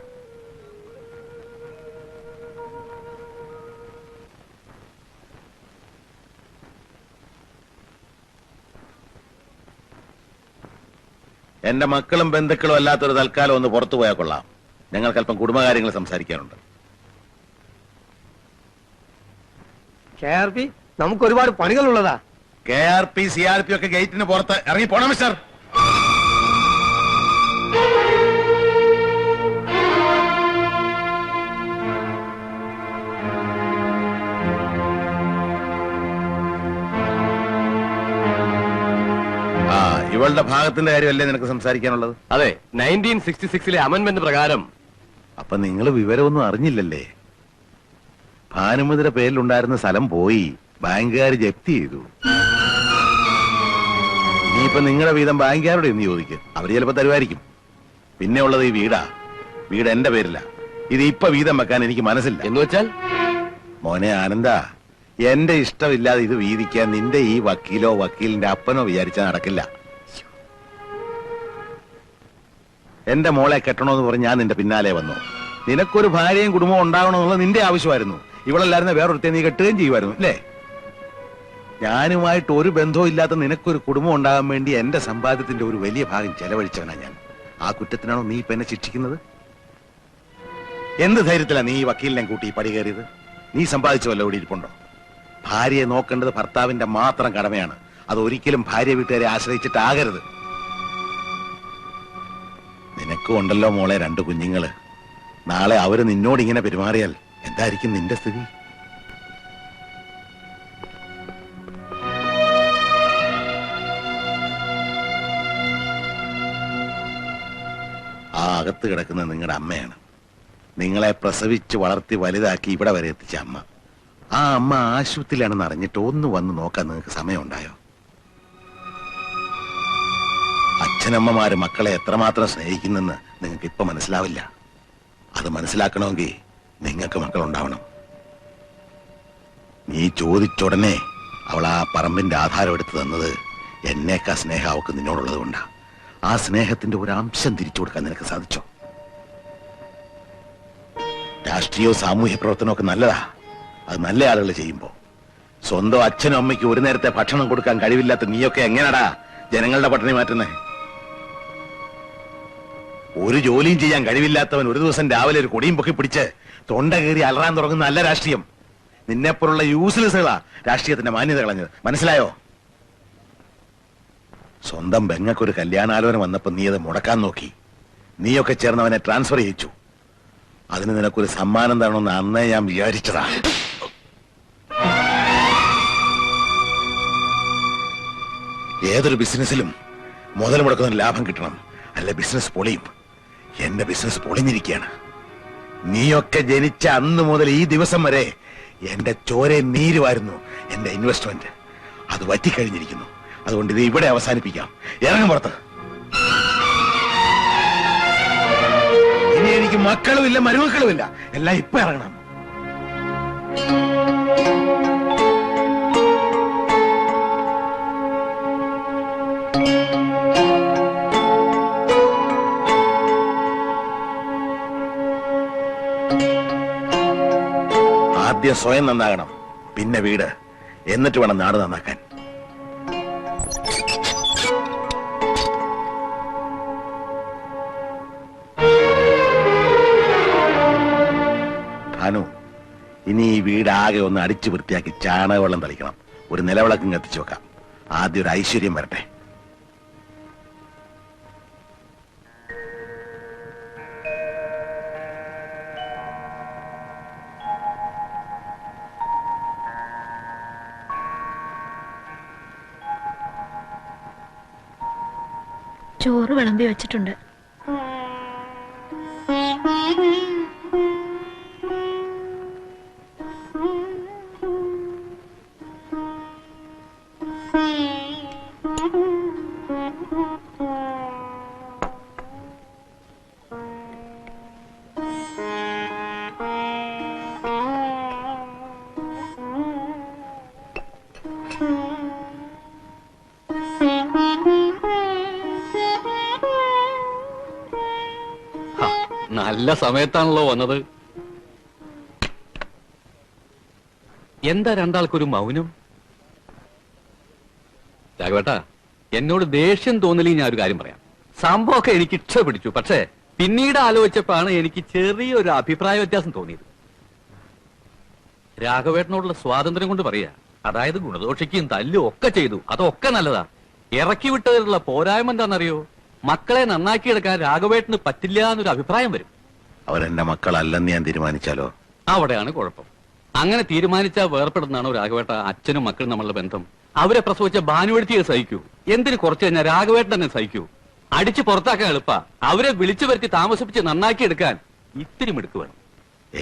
എന്റെ മക്കളും ബന്ധുക്കളും അല്ലാത്തൊരു തൽക്കാലം ഒന്ന് പുറത്തു പോയാൽ കൊള്ളാം. ഞങ്ങൾക്ക് അല്പം കുടുംബകാര്യങ്ങൾ സംസാരിക്കാനുണ്ട്. KRP നമുക്ക് ഒരുപാട് പണികളുള്ളതാ. KRP CRP ഒക്കെ ഗേറ്റിന് പുറത്ത് ഇറങ്ങി പോണം മിസ്റ്റർ. ഇവളുടെ ഭാഗത്തിന്റെ കാര്യമല്ലേ നിനക്ക് സംസാരിക്കാനുള്ളത്? അതെ, 1966 അമെന്റ്മെന്റ് പ്രകാരം. അപ്പൊ നിങ്ങൾ വിവരമൊന്നും അറിഞ്ഞില്ലല്ലേ? ഭാനുമതിയുടെ പേരിലുണ്ടായിരുന്ന സ്ഥലം പോയി, ബാങ്കുകാർ ജപ്തി ചെയ്തു. ഇനിയിപ്പൊ നിങ്ങളുടെ വീതം ബാങ്കുകാരോട് എന്ന് ചോദിക്കും, അവര് ചിലപ്പോ തരുമായിരിക്കും. പിന്നെ ഉള്ളത് ഈ വീടാ. വീട് എന്റെ പേരില്ല. ഇത് ഇപ്പൊ വീതം വെക്കാൻ എനിക്ക് മനസ്സില്ല. എന്ന് വെച്ചാൽ മോനെ ആനന്ദ, എന്റെ ഇഷ്ടമില്ലാതെ ഇത് വീതിക്കാൻ നിന്റെ ഈ വക്കീലോ വക്കീലിന്റെ അപ്പനോ വിചാരിച്ചാൽ നടക്കില്ല. എന്റെ മോളെ കെട്ടണമെന്ന് പറഞ്ഞ് ഞാൻ നിന്റെ പിന്നാലെ വന്നു. നിനക്കൊരു ഭാര്യയും കുടുംബവും ഉണ്ടാവണമെന്നുള്ള നിന്റെ ആവശ്യമായിരുന്നു. ഇവളല്ലായിരുന്ന വേറൊരുത്തെ നീ കെട്ടുകയും ചെയ്യുമായിരുന്നു അല്ലേ? ഞാനുമായിട്ട് ഒരു ബന്ധവും ഇല്ലാത്ത നിനക്കൊരു കുടുംബം ഉണ്ടാകാൻ വേണ്ടി എന്റെ സമ്പാദ്യത്തിന്റെ ഒരു വലിയ ഭാഗം ചെലവഴിച്ചവനാ ഞാൻ. ആ കുറ്റത്തിനാണോ നീ ഇപ്പൊ എന്നെ ശിക്ഷിക്കുന്നത്? എന്ത് ധൈര്യത്തിലാണ് നീ ഈ വക്കീലിനെ കൂട്ടി പടി കയറിയത്? നീ സമ്പാദിച്ചു വല്ല ഇവിടെ ഇരിപ്പുണ്ടോ? ഭാര്യയെ നോക്കേണ്ടത് ഭർത്താവിന്റെ മാത്രം കടമയാണ്. അത് ഒരിക്കലും ഭാര്യ വീട്ടുകാരെ ആശ്രയിച്ചിട്ടാകരുത്. നിനക്കും ഉണ്ടല്ലോ മോളെ 2 കുഞ്ഞുങ്ങള്. നാളെ അവര് നിന്നോട് ഇങ്ങനെ പെരുമാറിയാൽ എന്തായിരിക്കും നിന്റെ സ്ഥിതി? ആ അകത്ത് കിടക്കുന്ന നിങ്ങളുടെ അമ്മയാണ്. നിങ്ങളെ പ്രസവിച്ച് വളർത്തി വലുതാക്കി ഇവിടെ വരെ എത്തിച്ച അമ്മ. ആ അമ്മ ആശുപത്രിയിലാണെന്ന് അറിഞ്ഞിട്ട് ഒന്ന് വന്ന് നോക്കാൻ നിങ്ങൾക്ക് സമയമുണ്ടായോ? അച്ഛനമ്മമാര് മക്കളെ എത്രമാത്രം സ്നേഹിക്കുന്നെന്ന് നിങ്ങൾക്ക് ഇപ്പൊ മനസ്സിലാവില്ല. അത് മനസ്സിലാക്കണമെങ്കിൽ നിങ്ങൾക്ക് മക്കളുണ്ടാവണം. നീ ചോദിച്ചുടനെ അവൾ ആ പറമ്പിന്റെ ആധാരം എടുത്തു തന്നത് എന്നേക്കാ സ്നേഹം അവൾക്ക് നിന്നോടുള്ളത് കൊണ്ടാ. ആ സ്നേഹത്തിന്റെ ഒരു അംശം തിരിച്ചു കൊടുക്കാൻ നിനക്ക് സാധിച്ചോ? രാഷ്ട്രീയവും സാമൂഹ്യ പ്രവർത്തനവും ഒക്കെ നല്ലതാ. അത് നല്ല ആളുകൾ ചെയ്യുമ്പോ. സ്വന്തം അച്ഛനും അമ്മയ്ക്ക് ഒരു നേരത്തെ ഭക്ഷണം കൊടുക്കാൻ കഴിവില്ലാത്ത നീയൊക്കെ എങ്ങനെയാടാ ജനങ്ങളുടെ പട്ടിണി മാറ്റുന്നേ? ഒരു ജോലിയും ചെയ്യാൻ കഴിവില്ലാത്തവൻ ഒരു ദിവസം രാവിലെ ഒരു കൊടിയും പൊക്കി പിടിച്ച് തൊണ്ട കയറി അലറാൻ തുടങ്ങുന്ന നല്ല രാഷ്ട്രീയം. നിന്നെപ്പോലുള്ള യൂസ്ലെസ്സുകളാ രാഷ്ട്രീയത്തിന്റെ മാന്യത കളഞ്ഞത്. മനസ്സിലായോ? സ്വന്തം ബെങ്ങക്കൊരു കല്യാണാലോചന വന്നപ്പോ നീ അത് മുടക്കാൻ നോക്കി. നീയൊക്കെ ചേർന്നവനെ ട്രാൻസ്ഫർ ചെയ്യിച്ചു. അതിന് നിനക്കൊരു സമ്മാനം തരണമെന്ന് അന്നേ ഞാൻ വിചാരിച്ചതാ. ഏതൊരു ബിസിനസ്സിലും മുതൽ മുടക്കുന്ന ലാഭം കിട്ടണം, അല്ല ബിസിനസ് പൊളിയും. എന്റെ ബിസിനസ് പൊളിഞ്ഞിരിക്കുകയാണ്. നീയൊക്കെ ജനിച്ച അന്ന് മുതൽ ഈ ദിവസം വരെ എന്റെ ചോരയെ നീരുവായിരുന്നു എന്റെ ഇൻവെസ്റ്റ്മെന്റ്. അത് വറ്റിക്കഴിഞ്ഞിരിക്കുന്നു. അതുകൊണ്ട് ഇത് ഇവിടെ അവസാനിപ്പിക്കാം. ഇറങ്ങും പുറത്ത്. ഇനി എനിക്ക് മക്കളുമില്ല മരുമക്കളുമില്ല. എല്ലാം ഇപ്പൊ ഇറങ്ങണം. ആദ്യം സ്വയം നന്നാകണം, പിന്നെ വീട്, എന്നിട്ട് വേണം നാട് നന്നാക്കാൻ. ഭാനു, ഇനി ഈ വീടാകെ ഒന്ന് അടിച്ചു വൃത്തിയാക്കി ചാണകവെള്ളം തളിക്കണം. ഒരു നിലവിളക്കും കത്തിച്ചു വെക്കാം. ആദ്യം ഒരു ഐശ്വര്യം വരട്ടെ. ചോറ് വിളമ്പി വെച്ചിട്ടുണ്ട്. നല്ല സമയത്താണല്ലോ വന്നത്. എന്താ രണ്ടാൾക്കൊരു മൗനം? രാഘവേട്ടാ, എന്നോട് ദേഷ്യം തോന്നില്ലെങ്കിൽ ഞാൻ ഒരു കാര്യം പറയാം. സംഭവമൊക്കെ എനിക്ക് ഇഷ്ടപിടിച്ചു. പക്ഷേ പിന്നീട് ആലോചിച്ചപ്പോഴാണ് എനിക്ക് ചെറിയൊരു അഭിപ്രായ വ്യത്യാസം തോന്നിയത്. രാഘവേട്ടനോടുള്ള സ്വാതന്ത്ര്യം കൊണ്ട് പറയാ. അതായത് ഗുണദോഷിക്കുകയും തല്ലും ഒക്കെ ചെയ്തു, അതൊക്കെ നല്ലതാ. ഇറക്കി വിട്ടതിലുള്ള പോരായ്മ എന്താണെന്നറിയോ? മക്കളെ നന്നാക്കിയെടുക്കാൻ രാഘവേട്ടന് പറ്റില്ല എന്നൊരു അഭിപ്രായം വരും. അവരെന്റെ മക്കളല്ലെന്ന് ഞാൻ തീരുമാനിച്ചാലോ? അവിടെയാണ് കുഴപ്പം. അങ്ങനെ തീരുമാനിച്ചാൽ വേർപ്പെടുന്നതാണോ രാഘവേട്ട അച്ഛനും മക്കളും നമ്മളുടെ ബന്ധം? അവരെ പ്രസവിച്ച ഭാനുവെടുത്തിയെ സഹിക്കൂ. എന്തിന് കുറച്ച് കഴിഞ്ഞാൽ രാഘവേട്ടൻ തന്നെ സഹിക്കൂ. അടിച്ചു പുറത്താക്കാൻ എളുപ്പാ. അവരെ വിളിച്ചു വരുത്തി താമസിപ്പിച്ച് നന്നാക്കിയെടുക്കാൻ ഇത്തിരി മിടുക്ക് വേണം.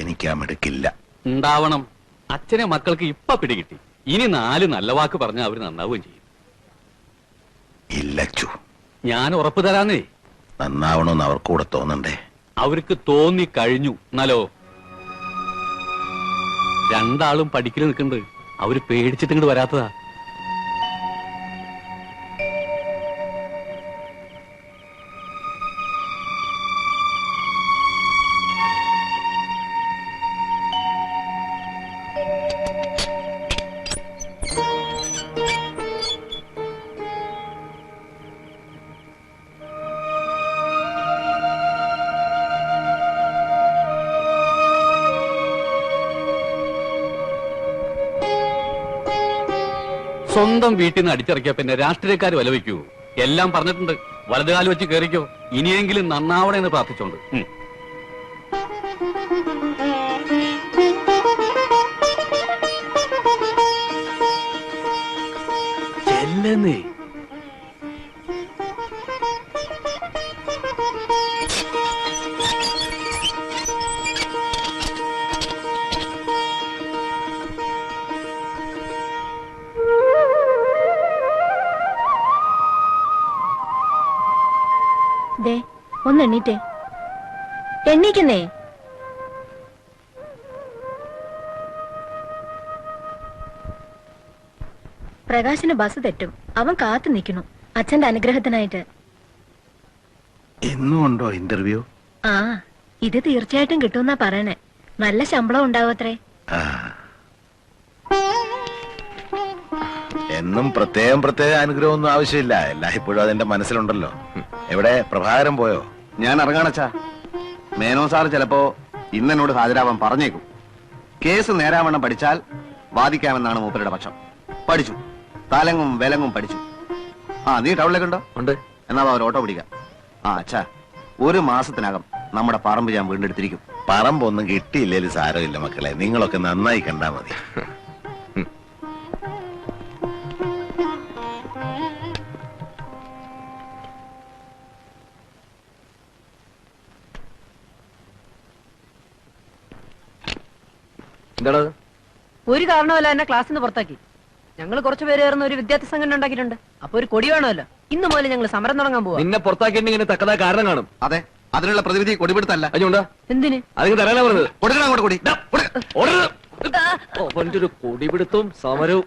എനിക്ക് ആ മിടുക്കില്ല. ഉണ്ടാവണം. അച്ഛനെ മക്കൾക്ക് ഇപ്പൊ പിടികിട്ടി. ഇനി 4 നല്ല വാക്ക് പറഞ്ഞാൽ അവർ നന്നാവുകയും ചെയ്യും. ഇല്ലച്ചു, ഞാൻ ഉറപ്പ് തരാന്നേ. നന്നാവണമെന്ന് അവർക്കൂടെ തോന്നണ്ടേ? അവർക്ക് തോന്നി കഴിഞ്ഞു. എന്നാലോ രണ്ടാളും പഠിക്കൽ നിൽക്കുന്നുണ്ട്. അവര് പേടിച്ചിട്ട് ഇങ്ങോട്ട് വരാത്തതാ. സ്വന്തം വീട്ടിൽ നിന്ന് അടിച്ചിറക്കിയ പിന്നെ രാഷ്ട്രീയക്കാർ വലവയ്ക്കൂ. എല്ലാം പറഞ്ഞിട്ടുണ്ട്. വലതുകാലം വെച്ച് കയറിക്കോ. ഇനിയെങ്കിലും നന്നാവണേ എന്ന് പ്രാർത്ഥിച്ചോണ്ട്. ചെല്ലുന്നേ. ഒന്ന് എണ്ണീറ്റേ. എണ്ണീക്കുന്നേ. പ്രകാശിന് ബസ് തെറ്റും. അവൻ കാത്തു നിൽക്കുന്നു അച്ഛന്റെ അനുഗ്രഹത്തിനായിട്ട്. എന്നുണ്ടോ ഇന്റർവ്യൂ? ആ, ഇത് തീർച്ചയായിട്ടും കിട്ടുമെന്നാ പറയണേ. നല്ല ശമ്പളം ഉണ്ടാവത്രേ. എന്നും പ്രത്യേക അനുഗ്രഹമൊന്നും ആവശ്യമില്ല. എല്ലായ്പ്പോഴും അതെന്റെ മനസ്സിലുണ്ടല്ലോ. എവിടെ പ്രഭാകരൻ പോയോ? ഞാൻ ഇറങ്ങാണച്ചാ. മേനോ സാർ ചിലപ്പോ ഇന്നെന്നോട് ഹാജരാവാൻ പറഞ്ഞേക്കും. കേസ് നേരാവണ്ണം പഠിച്ചാൽ വാദിക്കാമെന്നാണ് മൂപ്പരുടെ പക്ഷം. പഠിച്ചു, തലങ്ങും വിലങ്ങും പഠിച്ചു. നീ ടൗണിലേക്കുണ്ടോ? ഉണ്ട്. എന്നാ ഒരു ഓട്ടോ പിടിക്കാം. അച്ഛാ, 1 മാസത്തിനകം നമ്മുടെ പറമ്പ് ഞാൻ വീണ്ടെടുത്തിരിക്കും. പറമ്പൊന്നും കിട്ടിയില്ലേലും സാരമില്ല മക്കളെ. നിങ്ങളൊക്കെ നന്നായി കണ്ടാ മതി. ഒരു കാരണമല്ല എന്നെ ക്ലാസ്സിൽ നിന്ന് പുറത്താക്കി. ഞങ്ങൾ കുറച്ചുപേര് ചേർന്ന് ഒരു വിദ്യാർത്ഥി സംഘടന ഉണ്ടാക്കിയിട്ടുണ്ട്. അപ്പൊ ഒരു കൊടി വേണമല്ലോ. ഇന്ന് മുതൽ ഞങ്ങൾ സമരം തുടങ്ങാൻ പോവാ. നിന്നെ പുറത്താക്കിയെങ്കിൽ തക്കതായ കാരണം കാണും. അതെ, അതിനുള്ള പ്രതിവിധി കൊടിപിടുത്തല്ല. അതുകൊണ്ടാ എന്തിന് അതിന് തരാനാ പറഞ്ഞത്. കൊടുക്കണം അങ്ങോട്ട് കൊടി. അവന്റെ ഒരു കൊടിപിടുത്തവും സമരവും.